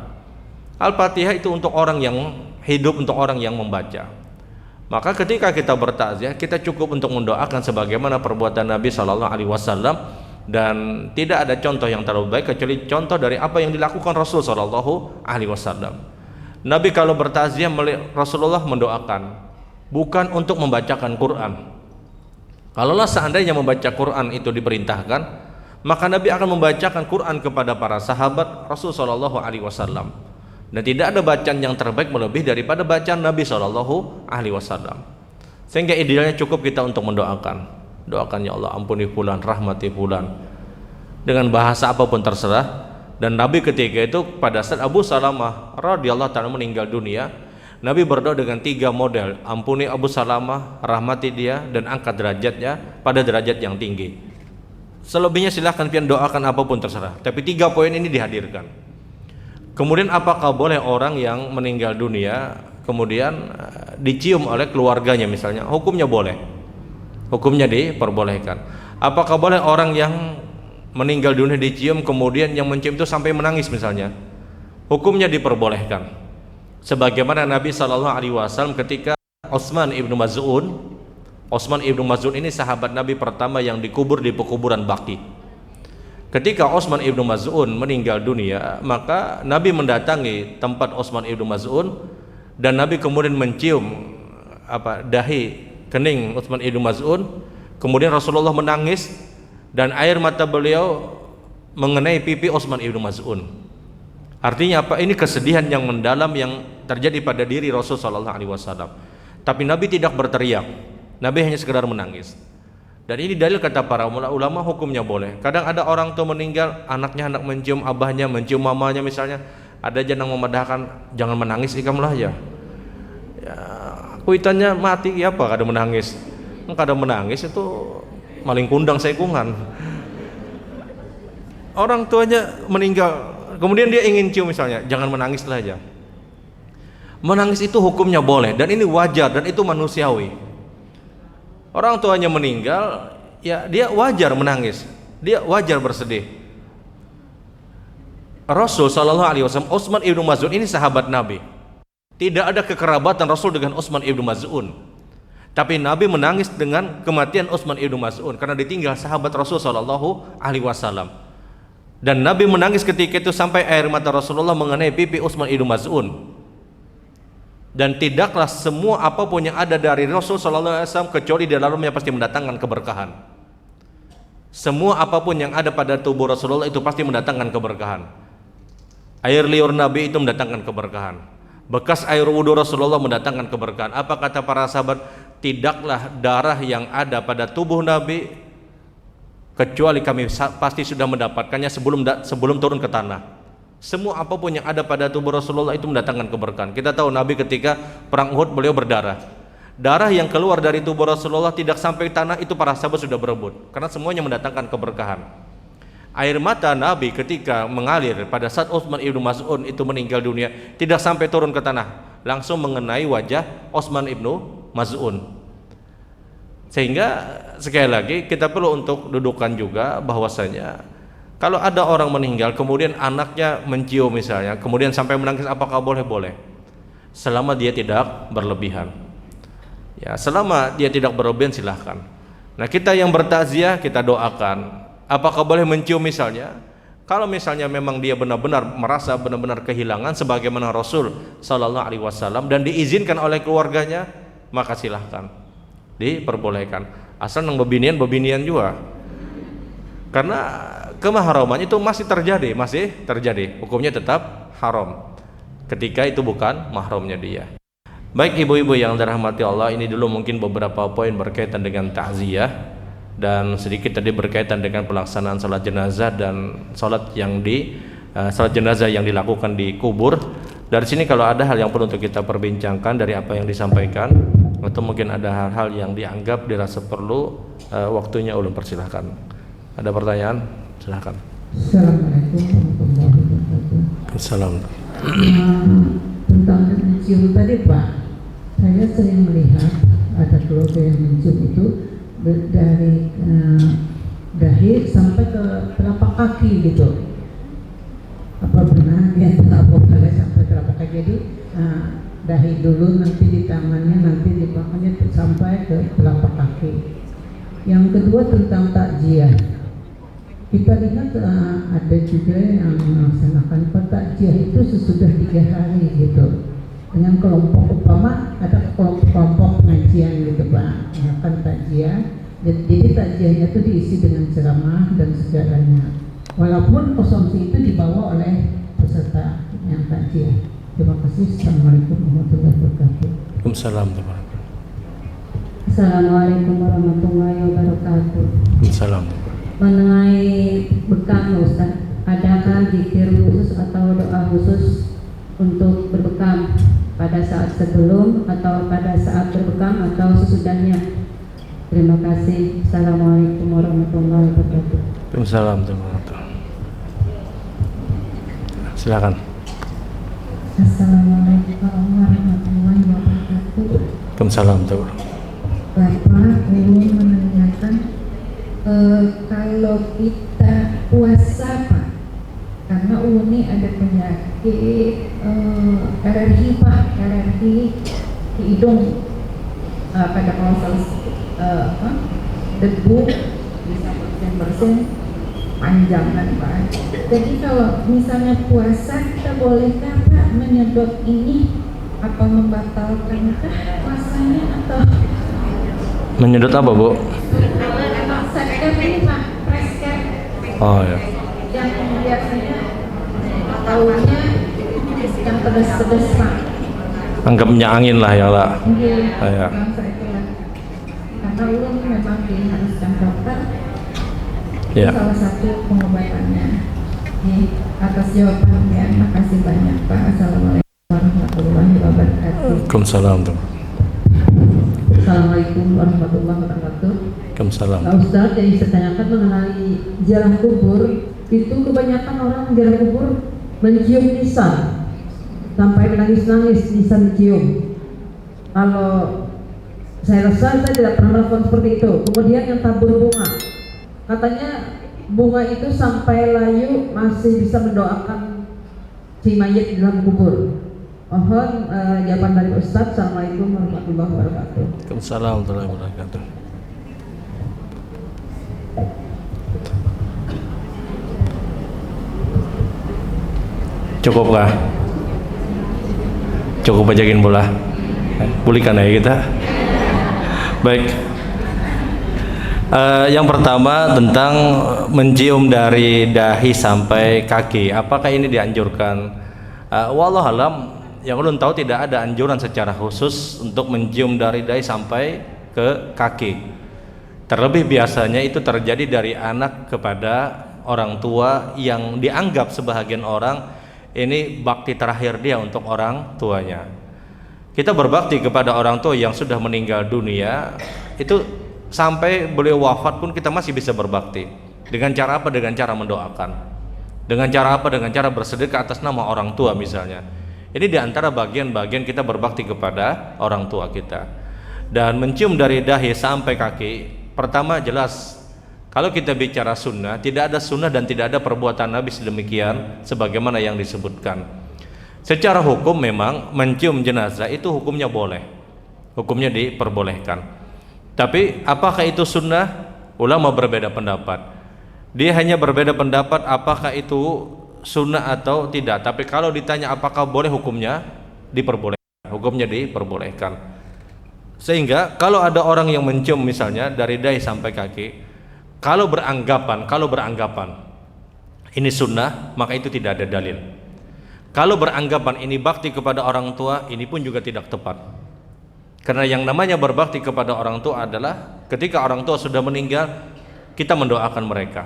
Al-Fatihah itu untuk orang yang hidup, untuk orang yang membaca. Maka ketika kita bertakziah, kita cukup untuk mendoakan sebagaimana perbuatan Nabi Shallallahu Alaihi Wasallam. Dan tidak ada contoh yang terlalu baik kecuali contoh dari apa yang dilakukan Rasul Shallallahu Alaihi Wasallam. Nabi kalau bertakziah, Rasulullah mendoakan, bukan untuk membacakan Quran. Kalaulah seandainya membaca Quran itu diperintahkan, maka Nabi akan membacakan Quran kepada para sahabat Rasul Shallallahu Alaihi Wasallam. Dan tidak ada bacaan yang terbaik melebihi daripada bacaan Nabi Shallallahu Alaihi Wasallam. Sehingga idealnya cukup kita untuk mendoakan. Doakan ya Allah ampuni fulan, rahmati fulan, dengan bahasa apapun terserah. Dan Nabi ketika itu pada saat Abu Salamah radhiyallahu ta'ala meninggal dunia, Nabi berdoa dengan 3 model: ampuni Abu Salamah, rahmati dia, dan angkat derajatnya pada derajat yang tinggi. Selebihnya silahkan pian doakan apapun terserah, tapi 3 poin ini dihadirkan. Kemudian apakah boleh orang yang meninggal dunia kemudian dicium oleh keluarganya misalnya? Hukumnya boleh. Hukumnya diperbolehkan. Apakah boleh orang yang meninggal dunia dicium kemudian yang mencium itu sampai menangis misalnya? Hukumnya diperbolehkan. Sebagaimana Nabi Shallallahu Alaihi Wasallam ketika Utsman ibnu Maz'un ini sahabat Nabi pertama yang dikubur di pekuburan Baqi. Ketika Utsman ibnu Maz'un meninggal dunia, maka Nabi mendatangi tempat Utsman ibnu Maz'un dan Nabi kemudian mencium dahi kening Utsman ibnu Maz'un. Kemudian Rasulullah menangis dan air mata beliau mengenai pipi Utsman ibnu Maz'un. Artinya apa? Ini kesedihan yang mendalam yang terjadi pada diri Rasul sallallahu alaihi wasallam. Tapi Nabi tidak berteriak. Nabi hanya sekedar menangis. Dan ini dalil kata para ulama hukumnya boleh. Kadang ada orang tua meninggal, anaknya hendak mencium abahnya, mencium mamanya misalnya. Ada aja yang memedahkan, jangan menangis ikamlah ya. Kuitannya mati ya apa kada menangis. Kada menangis itu maling kundang saikungan. Orang tuanya meninggal, kemudian dia ingin cium misalnya, jangan menangis lah aja. Menangis itu hukumnya boleh dan ini wajar dan itu manusiawi. Orang tuanya meninggal, ya dia wajar menangis, dia wajar bersedih. Rasul Shallallahu Alaihi Wasallam, Utsman ibnu Maz'un ini sahabat Nabi. Tidak ada kekerabatan Rasul dengan Utsman ibnu Maz'un. Tapi Nabi menangis dengan kematian Utsman ibnu Maz'un karena ditinggal sahabat Rasul Shallallahu Alaihi Wasallam. Dan Nabi menangis ketika itu sampai air mata Rasulullah mengenai pipi Utsman ibnu Maz'un. Dan tidaklah semua apapun yang ada dari Rasul Shallallahu Alaihi Wasallam kecuali di dalamnya pasti mendatangkan keberkahan. Semua apapun yang ada pada tubuh Rasulullah itu pasti mendatangkan keberkahan. Air liur Nabi itu mendatangkan keberkahan. Bekas air wudhu Rasulullah mendatangkan keberkahan. Apa kata para sahabat? Tidaklah darah yang ada pada tubuh Nabi kecuali kami pasti sudah mendapatkannya sebelum turun ke tanah. Semua apapun yang ada pada tubuh Rasulullah itu mendatangkan keberkahan. Kita tahu Nabi ketika perang Uhud beliau berdarah. Darah yang keluar dari tubuh Rasulullah tidak sampai tanah itu para sahabat sudah berebut karena semuanya mendatangkan keberkahan. Air mata Nabi ketika mengalir pada saat Utsman ibnu Maz'un itu meninggal dunia tidak sampai turun ke tanah, langsung mengenai wajah Utsman ibnu Maz'un. Sehingga sekali lagi kita perlu untuk dudukan juga bahwasanya kalau ada orang meninggal kemudian anaknya mencium misalnya, kemudian sampai menangis, apakah boleh? Selama dia tidak berlebihan. Ya, selama dia tidak berlebihan silahkan. Nah, kita yang bertakziah kita doakan. Apakah boleh mencium misalnya? Kalau misalnya memang dia benar-benar merasa benar-benar kehilangan sebagaimana Rasul Sallallahu Alaihi Wasallam dan diizinkan oleh keluarganya, maka silahkan diperbolehkan. Asal nang bebinian juga. Karena kemahraman itu masih terjadi. Hukumnya tetap haram ketika itu bukan mahramnya dia. Baik ibu-ibu yang dirahmati Allah, ini dulu mungkin beberapa poin berkaitan dengan takziah. Dan sedikit tadi berkaitan dengan pelaksanaan salat jenazah dan salat jenazah yang dilakukan di kubur. Dari sini kalau ada hal yang perlu untuk kita perbincangkan dari apa yang disampaikan, atau mungkin ada hal-hal yang dianggap dirasa perlu, waktunya ulun persilahkan. Ada pertanyaan? Silahkan. Assalamualaikum warahmatullahi wabarakatuh. Assalamualaikum. Tentang mencium tadi Pak, saya sering melihat ada keluarga yang mencium itu dari dahi sampai ke telapak kaki gitu. Apa benar ya telapak kaki sampai telapak kaki? Jadi dahi dulu, nanti di tangannya, nanti di belakangnya sampai ke telapak kaki. Yang kedua tentang takziah. Kita lihat ada juga yang melaksanakan takziah itu sesudah 3 hari gitu. Dengan kelompok umpama ada kelompok pengajian gitu Pak, melakukan takziah. Jadi takziahnya itu diisi dengan ceramah dan segalanya. Walaupun konsumsi itu dibawa oleh peserta yang takziah. Terima kasih. Assalamualaikum warahmatullahi wabarakatuh. Waalaikumsalam. Assalamualaikum warahmatullahi wabarakatuh. Waalaikumsalam. Mengenai bekam Ustaz, adakah zikir khusus atau doa khusus untuk berbekam pada saat sebelum atau pada saat berbekam atau sesudahnya? Terima kasih. Assalamualaikum warahmatullahi wabarakatuh. Waalaikumsalam. Silakan. Assalamualaikum warahmatullahi wabarakatuh. Waalaikumsalam. Bapak ingin menanyakan kalau kita puasa Pak, karena Uni ada penyakit alergi Pak, alergi di hidung pada proses debu bisa bersin panjangan Pak. Jadi kalau misalnya puasa kita bolehkah Pak menyedot ini atau membatalkankah puasanya atau menyedot apa Bu? Setcap ini Pak, presscap. Oh ya. Yang biasanya tahunya yang pedas-pedas Pak. Anggap minyak angin lah ya lah. Iya. Ya. Karena ulun memang diharuskan dokter. Ya. Salah satu pengobatannya. Nih, atas jawabannya, makasih banyak Pak. Assalamualaikum warahmatullahi wabarakatuh. Waalaikumsalam. Assalamualaikum warahmatullahi wabarakatuh. Waalaikumsalam. Pak Ustadz, yang saya tanyakan mengenai ziarah kubur, itu kebanyakan orang ziarah kubur mencium nisan sampai menangis-nangis, nisan dicium. Kalau saya rasa saya tidak pernah melakukan seperti itu. Kemudian yang tabur bunga, katanya bunga itu sampai layu masih bisa mendoakan si mayit di dalam kubur. Mohon jawaban dari Ustadz. Assalamualaikum warahmatullahi wabarakatuh. Waalaikumsalam warahmatullahi wabarakatuh. Cukupkah? Cukup ajakin bola. Pulihkan aja kita. Baik. Yang pertama tentang mencium dari dahi sampai kaki. Apakah ini dianjurkan? Wallahualam, yang ulun tahu tidak ada anjuran secara khusus untuk mencium dari dahi sampai ke kaki. Terlebih biasanya itu terjadi dari anak kepada orang tua yang dianggap sebahagian orang ini bakti terakhir dia untuk orang tuanya. Kita berbakti kepada orang tua yang sudah meninggal dunia itu sampai beliau wafat pun kita masih bisa berbakti. Dengan cara apa? Dengan cara mendoakan. Dengan cara apa? Dengan cara bersedekah atas nama orang tua misalnya. Ini diantara bagian-bagian kita berbakti kepada orang tua kita. Dan mencium dari dahi sampai kaki, pertama jelas kalau kita bicara sunnah, tidak ada sunnah dan tidak ada perbuatan Nabi sedemikian sebagaimana yang disebutkan. Secara hukum memang mencium jenazah itu hukumnya boleh, hukumnya diperbolehkan. Tapi apakah itu sunnah? Ulama berbeda pendapat. Dia hanya berbeda pendapat apakah itu sunnah atau tidak. Tapi kalau ditanya apakah boleh, hukumnya diperbolehkan. Hukumnya diperbolehkan. Sehingga kalau ada orang yang mencium misalnya dari dahi sampai kaki, kalau beranggapan ini sunnah, maka itu tidak ada dalil. Kalau beranggapan ini bakti kepada orang tua, ini pun juga tidak tepat. Karena yang namanya berbakti kepada orang tua adalah ketika orang tua sudah meninggal, kita mendoakan mereka.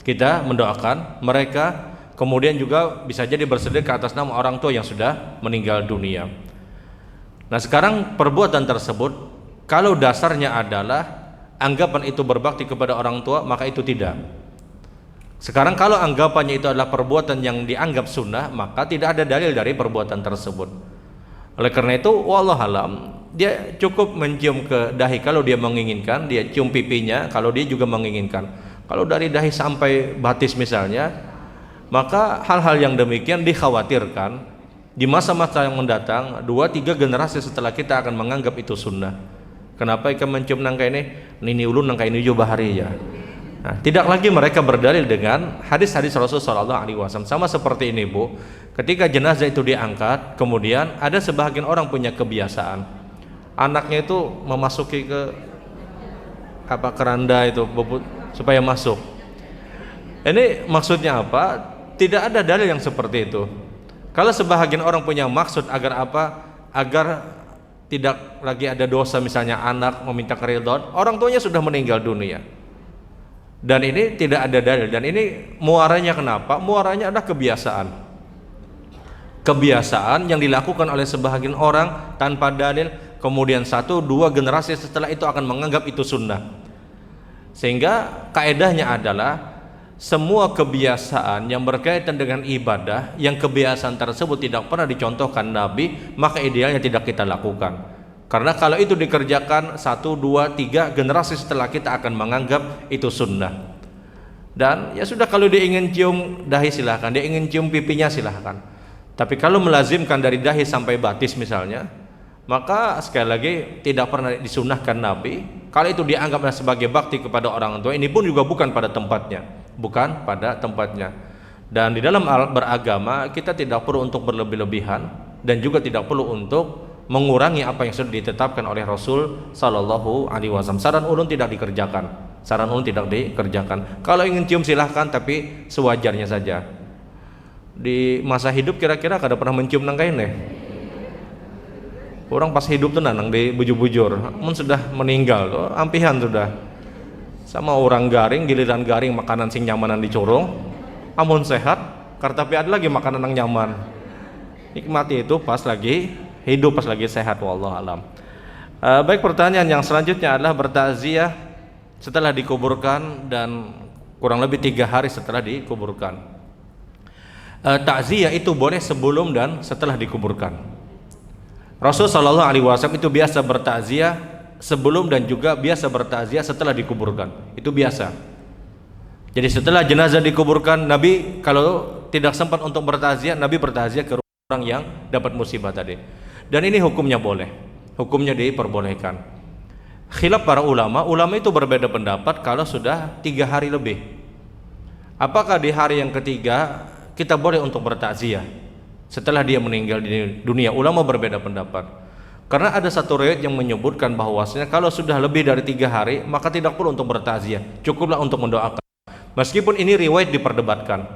Kita mendoakan mereka, kemudian juga bisa jadi bersedekah atas nama orang tua yang sudah meninggal dunia. Nah, sekarang perbuatan tersebut kalau dasarnya adalah anggapan itu berbakti kepada orang tua, maka itu tidak. Sekarang kalau anggapannya itu adalah perbuatan yang dianggap sunnah, maka tidak ada dalil dari perbuatan tersebut. Oleh karena itu, wallahualam, dia cukup mencium ke dahi kalau dia menginginkan, dia cium pipinya kalau dia juga menginginkan. Kalau dari dahi sampai batis misalnya, maka hal-hal yang demikian dikhawatirkan di masa-masa yang mendatang 2-3 generasi setelah kita akan menganggap itu sunnah. Kenapa ikan mencium nangka ini ulun nangka ini juga bahari ya. Nah, tidak lagi mereka berdalil dengan hadis-hadis Rasulullah SAW. Sama seperti ini Bu, ketika jenazah itu diangkat, kemudian ada sebahagian orang punya kebiasaan, anaknya itu memasuki ke keranda itu supaya masuk. Ini maksudnya apa? Tidak ada dalil yang seperti itu. Kalau sebahagian orang punya maksud agar apa? Agar tidak lagi ada dosa, misalnya anak meminta keridhaan, orang tuanya sudah meninggal dunia. Dan ini tidak ada dalil. Dan ini muaranya kenapa? Muaranya adalah kebiasaan. Kebiasaan yang dilakukan oleh sebahagian orang tanpa dalil, kemudian 1-2 generasi setelah itu akan menganggap itu sunnah. Sehingga kaedahnya adalah semua kebiasaan yang berkaitan dengan ibadah, yang kebiasaan tersebut tidak pernah dicontohkan Nabi, maka idealnya tidak kita lakukan. Karena kalau itu dikerjakan 1-2-3 generasi setelah kita akan menganggap itu sunnah. Dan ya sudah, kalau dia ingin cium dahi silahkan, dia ingin cium pipinya silahkan. Tapi kalau melazimkan dari dahi sampai batis misalnya, maka sekali lagi tidak pernah disunnahkan Nabi. Kalau itu dianggap sebagai bakti kepada orang tua, ini pun juga bukan pada tempatnya. Bukan pada tempatnya. Dan di dalam beragama kita tidak perlu untuk berlebih-lebihan, dan juga tidak perlu untuk mengurangi apa yang sudah ditetapkan oleh Rasul Sallallahu Alaihi Wasallam. Saran ulun tidak dikerjakan. Saran ulun tidak dikerjakan. Kalau ingin cium silahkan, tapi sewajarnya saja. Di masa hidup kira-kira kada pernah mencium nang kain deh. Orang pas hidup tuh nanang di bujur-bujur. Mun sudah meninggal tuh ampihan sudah. Sama orang garing, giliran garing makanan sing nyamanan dicurung. Amun sehat, kartapi ada lagi makanan yang nyaman. Nikmati itu pas lagi hidup, pas lagi sehat, wallahu alam. Baik, pertanyaan yang selanjutnya adalah bertakziah setelah dikuburkan dan kurang lebih 3 hari setelah dikuburkan. Takziah itu boleh sebelum dan setelah dikuburkan. Rasul Shallallahu Alaihi Wasallam itu biasa bertakziah sebelum dan juga biasa bertakziah setelah dikuburkan. Itu biasa. Jadi setelah jenazah dikuburkan, Nabi kalau tidak sempat untuk bertakziah, Nabi bertakziah ke orang yang dapat musibah tadi. Dan ini hukumnya boleh, hukumnya diperbolehkan. Khilaf para ulama itu berbeda pendapat kalau sudah 3 hari lebih. Apakah di hari yang ketiga kita boleh untuk bertakziah setelah dia meninggal di dunia? Ulama berbeda pendapat. Karena ada satu riwayat yang menyebutkan bahwasanya kalau sudah lebih dari 3 hari maka tidak perlu untuk bertakziah, cukuplah untuk mendoakan. Meskipun ini riwayat diperdebatkan,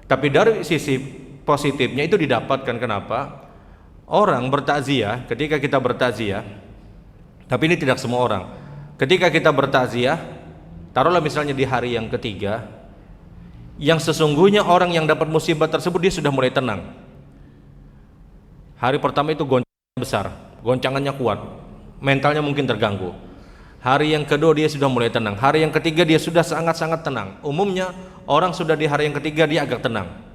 tapi dari sisi positifnya itu didapatkan. Kenapa? Orang bertakziah, ketika kita bertakziah, tapi ini tidak semua orang. Ketika kita bertakziah, taruhlah misalnya di hari yang ketiga, yang sesungguhnya orang yang dapat musibah tersebut dia sudah mulai tenang. Hari pertama itu goncangan besar, goncangannya kuat, mentalnya mungkin terganggu. Hari yang kedua dia sudah mulai tenang, hari yang ketiga dia sudah sangat-sangat tenang. Umumnya orang sudah di hari yang ketiga dia agak tenang.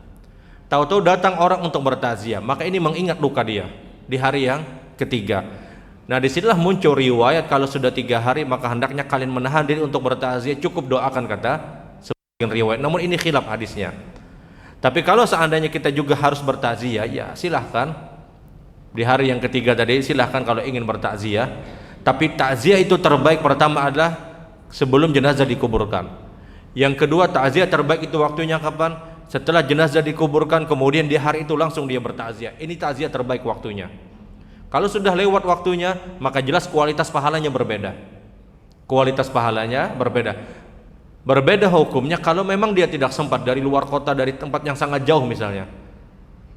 Tahu-tahu datang orang untuk bertakziah, maka ini mengingat luka dia di hari yang ketiga. Nah, disinilah muncul riwayat kalau sudah 3 hari maka hendaknya kalian menahan diri untuk bertakziah, cukup doakan, kata sebagian riwayat. Namun ini khilaf hadisnya. Tapi kalau seandainya kita juga harus bertakziah, ya silahkan. Di hari yang ketiga tadi silahkan kalau ingin bertakziah. Tapi takziah itu terbaik pertama adalah sebelum jenazah dikuburkan. Yang kedua, takziah terbaik itu waktunya kapan? Setelah jenazah dikuburkan, kemudian di hari itu langsung dia bertakziah. Ini takziah terbaik waktunya. Kalau sudah lewat waktunya, maka jelas kualitas pahalanya berbeda. Kualitas pahalanya berbeda. Berbeda hukumnya kalau memang dia tidak sempat dari luar kota, dari tempat yang sangat jauh misalnya,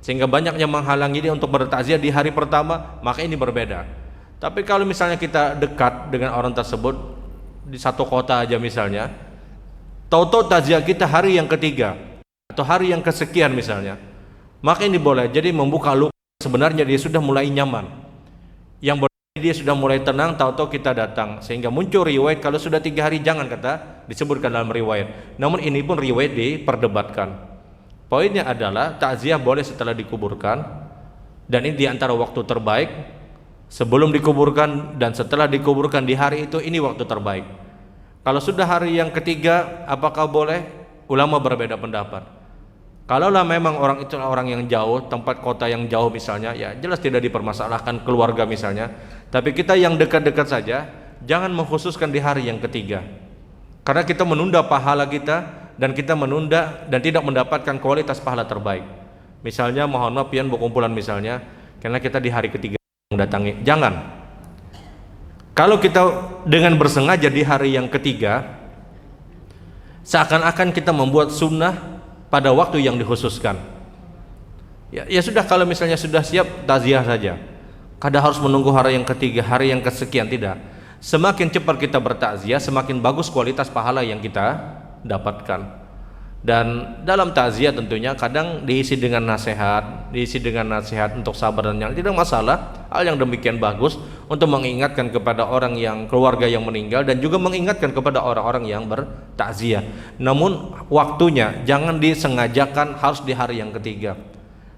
sehingga banyak yang menghalangi dia untuk bertakziah di hari pertama, maka ini berbeda. Tapi kalau misalnya kita dekat dengan orang tersebut di satu kota aja misalnya, tahu-tahu takziah kita hari yang ketiga atau hari yang kesekian misalnya, maka ini boleh. Jadi membuka luka, sebenarnya dia sudah mulai nyaman. Yang dia sudah mulai tenang, tahu-tahu kita datang, sehingga muncul riwayat kalau sudah 3 hari jangan, kata disebutkan dalam riwayat. Namun ini pun riwayat diperdebatkan. Poinnya adalah takziah boleh setelah dikuburkan, dan ini diantara waktu terbaik. Sebelum dikuburkan dan setelah dikuburkan di hari itu, ini waktu terbaik. Kalau sudah hari yang ketiga, apakah boleh? Ulama berbeda pendapat. Kalaulah memang orang itu orang yang jauh, tempat kota yang jauh misalnya, ya jelas tidak dipermasalahkan, keluarga misalnya. Tapi kita yang dekat-dekat saja, jangan mengkhususkan di hari yang ketiga. Karena kita menunda pahala kita, dan kita menunda dan tidak mendapatkan kualitas pahala terbaik. Misalnya mohon maaf pian berkumpulan misalnya, karena kita di hari ketiga mendatangi, jangan. Kalau kita dengan bersengaja di hari yang ketiga, seakan-akan kita membuat sunnah pada waktu yang dikhususkan. Ya sudah, kalau misalnya sudah siap, takziah saja. Kadang harus menunggu hari yang ketiga, hari yang kesekian, tidak. Semakin cepat kita bertakziah, semakin bagus kualitas pahala yang kita dapatkan. Dan dalam takziah tentunya kadang diisi dengan nasihat, untuk sabar dan yang tidak masalah. Hal yang demikian bagus untuk mengingatkan kepada orang yang keluarga yang meninggal, dan juga mengingatkan kepada orang-orang yang bertakziah. Namun waktunya jangan disengajakan harus di hari yang ketiga.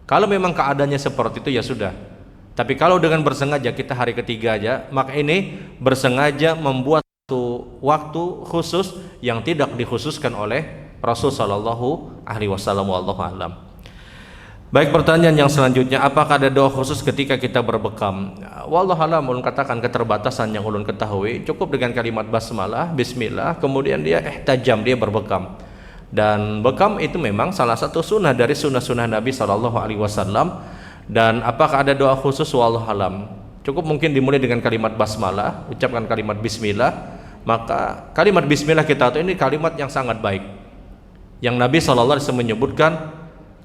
Kalau memang keadaannya seperti itu ya sudah. Tapi kalau dengan bersengaja kita hari ketiga aja, maka ini bersengaja membuat waktu khusus yang tidak dikhususkan oleh Rasul sallallahu alaihi wasallam. Wallahu a'lam. Baik, pertanyaan yang selanjutnya, apakah ada doa khusus ketika kita berbekam? Wallahu a'lam, ulun katakan keterbatasan yang ulun ketahui cukup dengan kalimat basmalah, bismillah, kemudian dia ihtajam, dia berbekam. Dan bekam itu memang salah satu sunnah dari sunnah-sunnah Nabi sallallahu alaihi wasallam. Dan apakah ada doa khusus? Wallahu a'lam. Cukup mungkin dimulai dengan kalimat basmalah, ucapkan kalimat bismillah. Maka kalimat bismillah kita tahu ini kalimat yang sangat baik. Yang Nabi SAW menyebutkan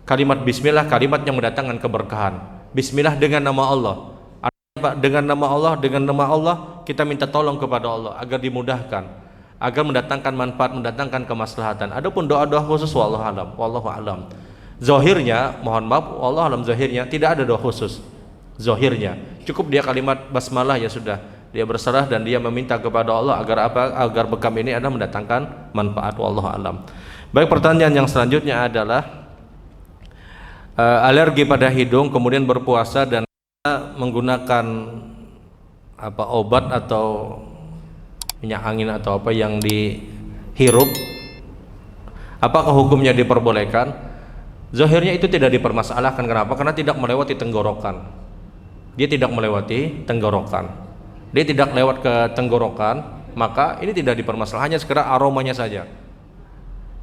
kalimat bismillah, kalimat yang mendatangkan keberkahan. Bismillah dengan nama Allah. Dengan nama Allah kita minta tolong kepada Allah agar dimudahkan, agar mendatangkan manfaat, mendatangkan kemaslahatan. Adapun doa-doa khusus wallahu alam. Zahirnya, mohon maaf, wallahu alam, zahirnya tidak ada doa khusus. Zahirnya cukup dia kalimat basmalah, ya sudah, dia berserah dan dia meminta kepada Allah agar apa? Agar bekam ini adalah mendatangkan manfaat. Wallahu alam. Baik, pertanyaan yang selanjutnya adalah alergi pada hidung, kemudian berpuasa dan menggunakan obat atau minyak angin atau apa yang dihirup, apakah hukumnya diperbolehkan? Zahirnya itu tidak dipermasalahkan. Kenapa? Karena tidak melewati tenggorokan. Dia tidak melewati tenggorokan. Dia tidak lewat ke tenggorokan, maka ini tidak dipermasalahkan, hanya sekedar aromanya saja.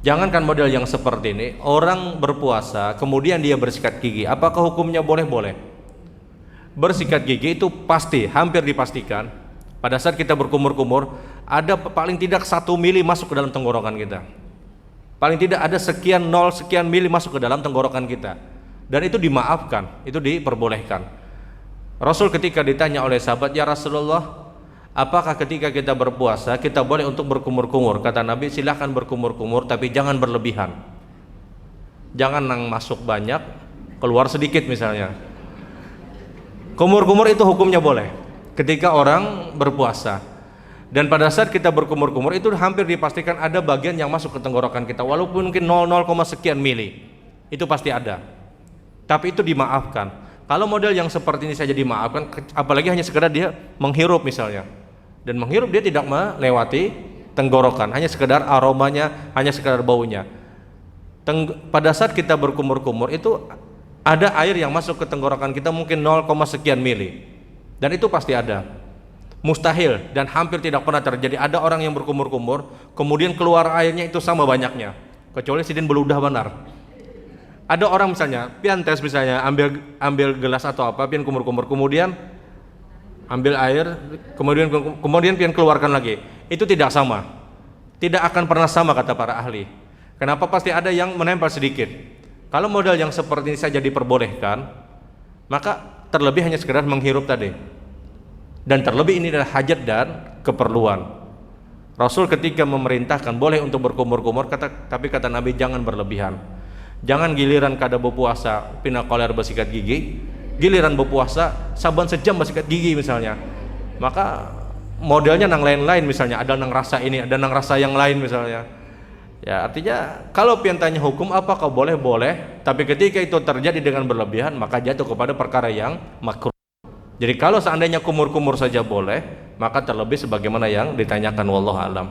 Jangankan model yang seperti ini, orang berpuasa kemudian dia bersikat gigi, apakah hukumnya boleh? Boleh. Bersikat gigi itu pasti, hampir dipastikan pada saat kita berkumur-kumur ada paling tidak 1 mili masuk ke dalam tenggorokan kita. Paling tidak ada sekian mili masuk ke dalam tenggorokan kita, dan itu dimaafkan, itu diperbolehkan. Rasul ketika ditanya oleh sahabat, ya Rasulullah, apakah ketika kita berpuasa kita boleh untuk berkumur-kumur? Kata Nabi, silahkan berkumur-kumur, tapi jangan berlebihan. Jangan nang masuk banyak, keluar sedikit misalnya. Kumur-kumur itu hukumnya boleh ketika orang berpuasa. Dan pada saat kita berkumur-kumur itu hampir dipastikan ada bagian yang masuk ke tenggorokan kita, walaupun mungkin 0, sekian mili, itu pasti ada. Tapi itu dimaafkan. Kalau model yang seperti ini saja dimaafkan, apalagi hanya sekedar dia menghirup misalnya. Dan menghirup dia tidak melewati tenggorokan, hanya sekedar aromanya, hanya sekedar baunya. Pada saat kita berkumur-kumur itu ada air yang masuk ke tenggorokan kita mungkin 0, sekian mili. Dan itu pasti ada. Mustahil dan hampir tidak pernah terjadi ada orang yang berkumur-kumur kemudian keluar airnya itu sama banyaknya, kecuali sidin beludah benar. Ada orang misalnya pian tes misalnya ambil gelas atau apa, pian kumur-kumur, kemudian ambil air, kemudian pian keluarkan lagi, itu tidak sama, tidak akan pernah sama kata para ahli. Kenapa? Pasti ada yang menempel sedikit. Kalau model yang seperti ini saja diperbolehkan, maka terlebih hanya sekedar menghirup tadi. Dan terlebih ini adalah hajat dan keperluan. Rasul ketika memerintahkan boleh untuk berkumur-kumur, tapi kata Nabi jangan berlebihan. Jangan giliran kada berpuasa pina koler bersikat gigi, giliran berpuasa saban sejam bersikat gigi misalnya. Maka modelnya nang lain-lain misalnya, ada nang rasa ini, ada nang rasa yang lain misalnya. Ya artinya kalau pian tanya hukum apakah boleh, tapi ketika itu terjadi dengan berlebihan maka jatuh kepada perkara yang makruh. Jadi kalau seandainya kumur-kumur saja boleh, maka terlebih sebagaimana yang ditanyakan, wallahu alam.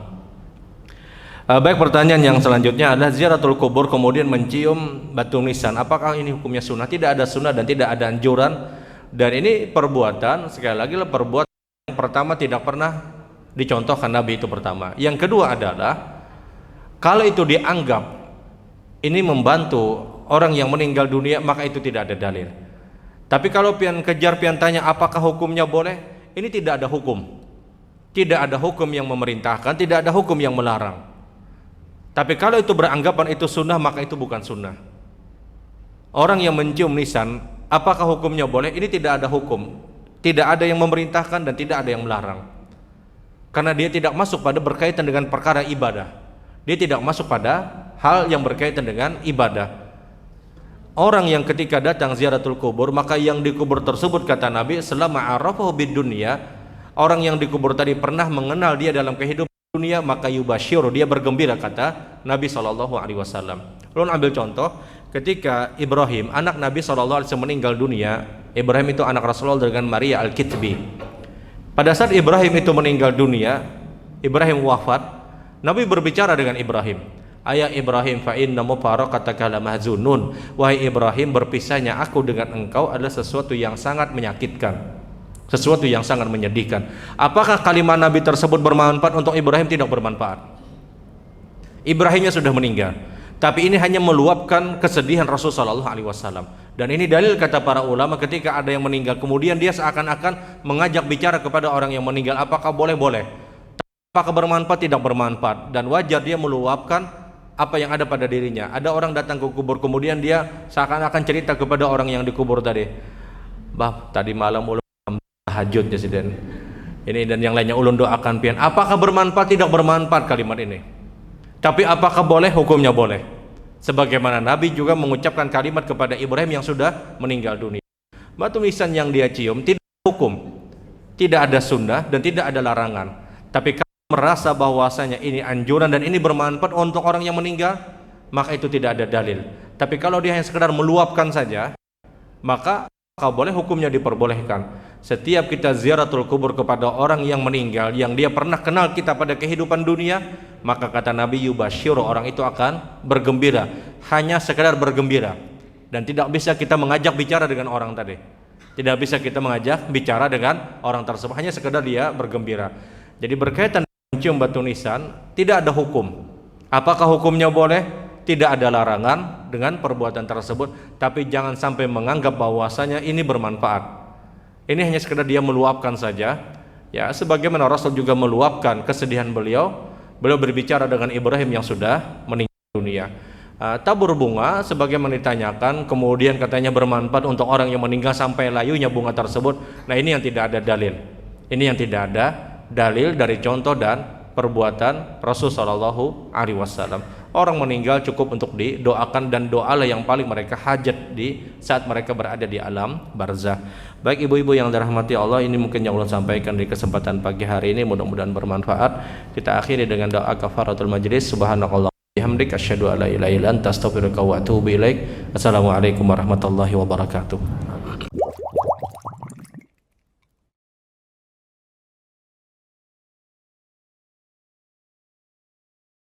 Baik, pertanyaan yang selanjutnya adalah ziaratul kubur kemudian mencium batu nisan. Apakah ini hukumnya sunnah? Tidak ada sunnah dan tidak ada anjuran. Dan ini perbuatan, sekali lagi perbuatan yang pertama tidak pernah dicontohkan Nabi, itu pertama. Yang kedua adalah kalau itu dianggap ini membantu orang yang meninggal dunia, maka itu tidak ada dalil. Tapi kalau pian kejar pian tanya apakah hukumnya boleh, ini tidak ada hukum. Tidak ada hukum yang memerintahkan, tidak ada hukum yang melarang. Tapi kalau itu beranggapan itu sunnah, maka itu bukan sunnah. Orang yang mencium nisan, apakah hukumnya boleh? Ini tidak ada hukum. Tidak ada yang memerintahkan dan tidak ada yang melarang. Karena dia tidak masuk pada berkaitan dengan perkara ibadah. Dia tidak masuk pada hal yang berkaitan dengan ibadah. Orang yang ketika datang ziaratul kubur, maka yang dikubur tersebut kata Nabi selama arafahu bid dunya, orang yang dikubur tadi pernah mengenal dia dalam kehidupan dunia, maka yubashiru, dia bergembira kata Nabi SAW. Lalu ambil contoh ketika Ibrahim anak Nabi SAW meninggal dunia. Ibrahim itu anak Rasulullah dengan Maria Al-Kitbi. Pada saat Ibrahim itu meninggal dunia, Ibrahim wafat, Nabi berbicara dengan Ibrahim, ayah Ibrahim fa inna mufarakataka lamahzunun, wahai Ibrahim, berpisahnya aku dengan engkau adalah sesuatu yang sangat menyakitkan, sesuatu yang sangat menyedihkan. Apakah kalimat Nabi tersebut bermanfaat untuk Ibrahim? Tidak bermanfaat. Ibrahimnya sudah meninggal, tapi ini hanya meluapkan kesedihan Rasulullah SAW. Dan ini dalil kata para ulama, ketika ada yang meninggal kemudian dia seakan-akan mengajak bicara kepada orang yang meninggal, apakah boleh? Boleh. Apakah bermanfaat? Tidak bermanfaat. Dan wajar dia meluapkan apa yang ada pada dirinya. Ada orang datang ke kubur kemudian dia seakan-akan cerita kepada orang yang dikubur tadi, bah tadi malam ulun tahajud ya siden ini dan yang lainnya ulun doakan pian. Apakah bermanfaat? Tidak bermanfaat kalimat ini. Tapi apakah boleh? Hukumnya boleh. Sebagaimana Nabi juga mengucapkan kalimat kepada Ibrahim yang sudah meninggal dunia. Batu nisan yang dia cium tidak hukum, tidak ada sunnah dan tidak ada larangan. Tapi merasa bahwasanya ini anjuran dan ini bermanfaat untuk orang yang meninggal, maka itu tidak ada dalil. Tapi kalau dia hanya sekedar meluapkan saja, maka boleh, hukumnya diperbolehkan. Setiap kita ziaratul kubur kepada orang yang meninggal yang dia pernah kenal kita pada kehidupan dunia, maka kata Nabi yubashiru, orang itu akan bergembira, hanya sekedar bergembira, dan tidak bisa kita mengajak bicara dengan orang tadi. Tidak bisa kita mengajak bicara dengan orang tersebut, hanya sekedar dia bergembira. Jadi berkaitan dengan mencium batu nisan tidak ada hukum. Apakah hukumnya boleh? Tidak ada larangan dengan perbuatan tersebut, tapi jangan sampai menganggap bahwasanya ini bermanfaat. Ini hanya sekedar dia meluapkan saja. Ya, sebagaimana Rasul juga meluapkan kesedihan beliau. Beliau berbicara dengan Ibrahim yang sudah meninggal dunia. Tabur bunga sebagaimana ditanyakan, kemudian katanya bermanfaat untuk orang yang meninggal sampai layunya bunga tersebut. Nah, ini yang tidak ada dalil. Ini yang tidak ada dalil dari contoh dan perbuatan Rasul sallallahu alaihi wasallam. Orang meninggal cukup untuk didoakan, dan doalah yang paling mereka hajat di saat mereka berada di alam barzah. Baik ibu-ibu yang dirahmati Allah, ini mungkin yang Allah sampaikan di kesempatan pagi hari ini, mudah-mudahan bermanfaat. Kita akhiri dengan doa kafaratul majlis. Subhanakallah bihamdik asyhadu an la ilaha illa anta astaghfiruka wa atubu ilaik. Assalamualaikum warahmatullahi wabarakatuh.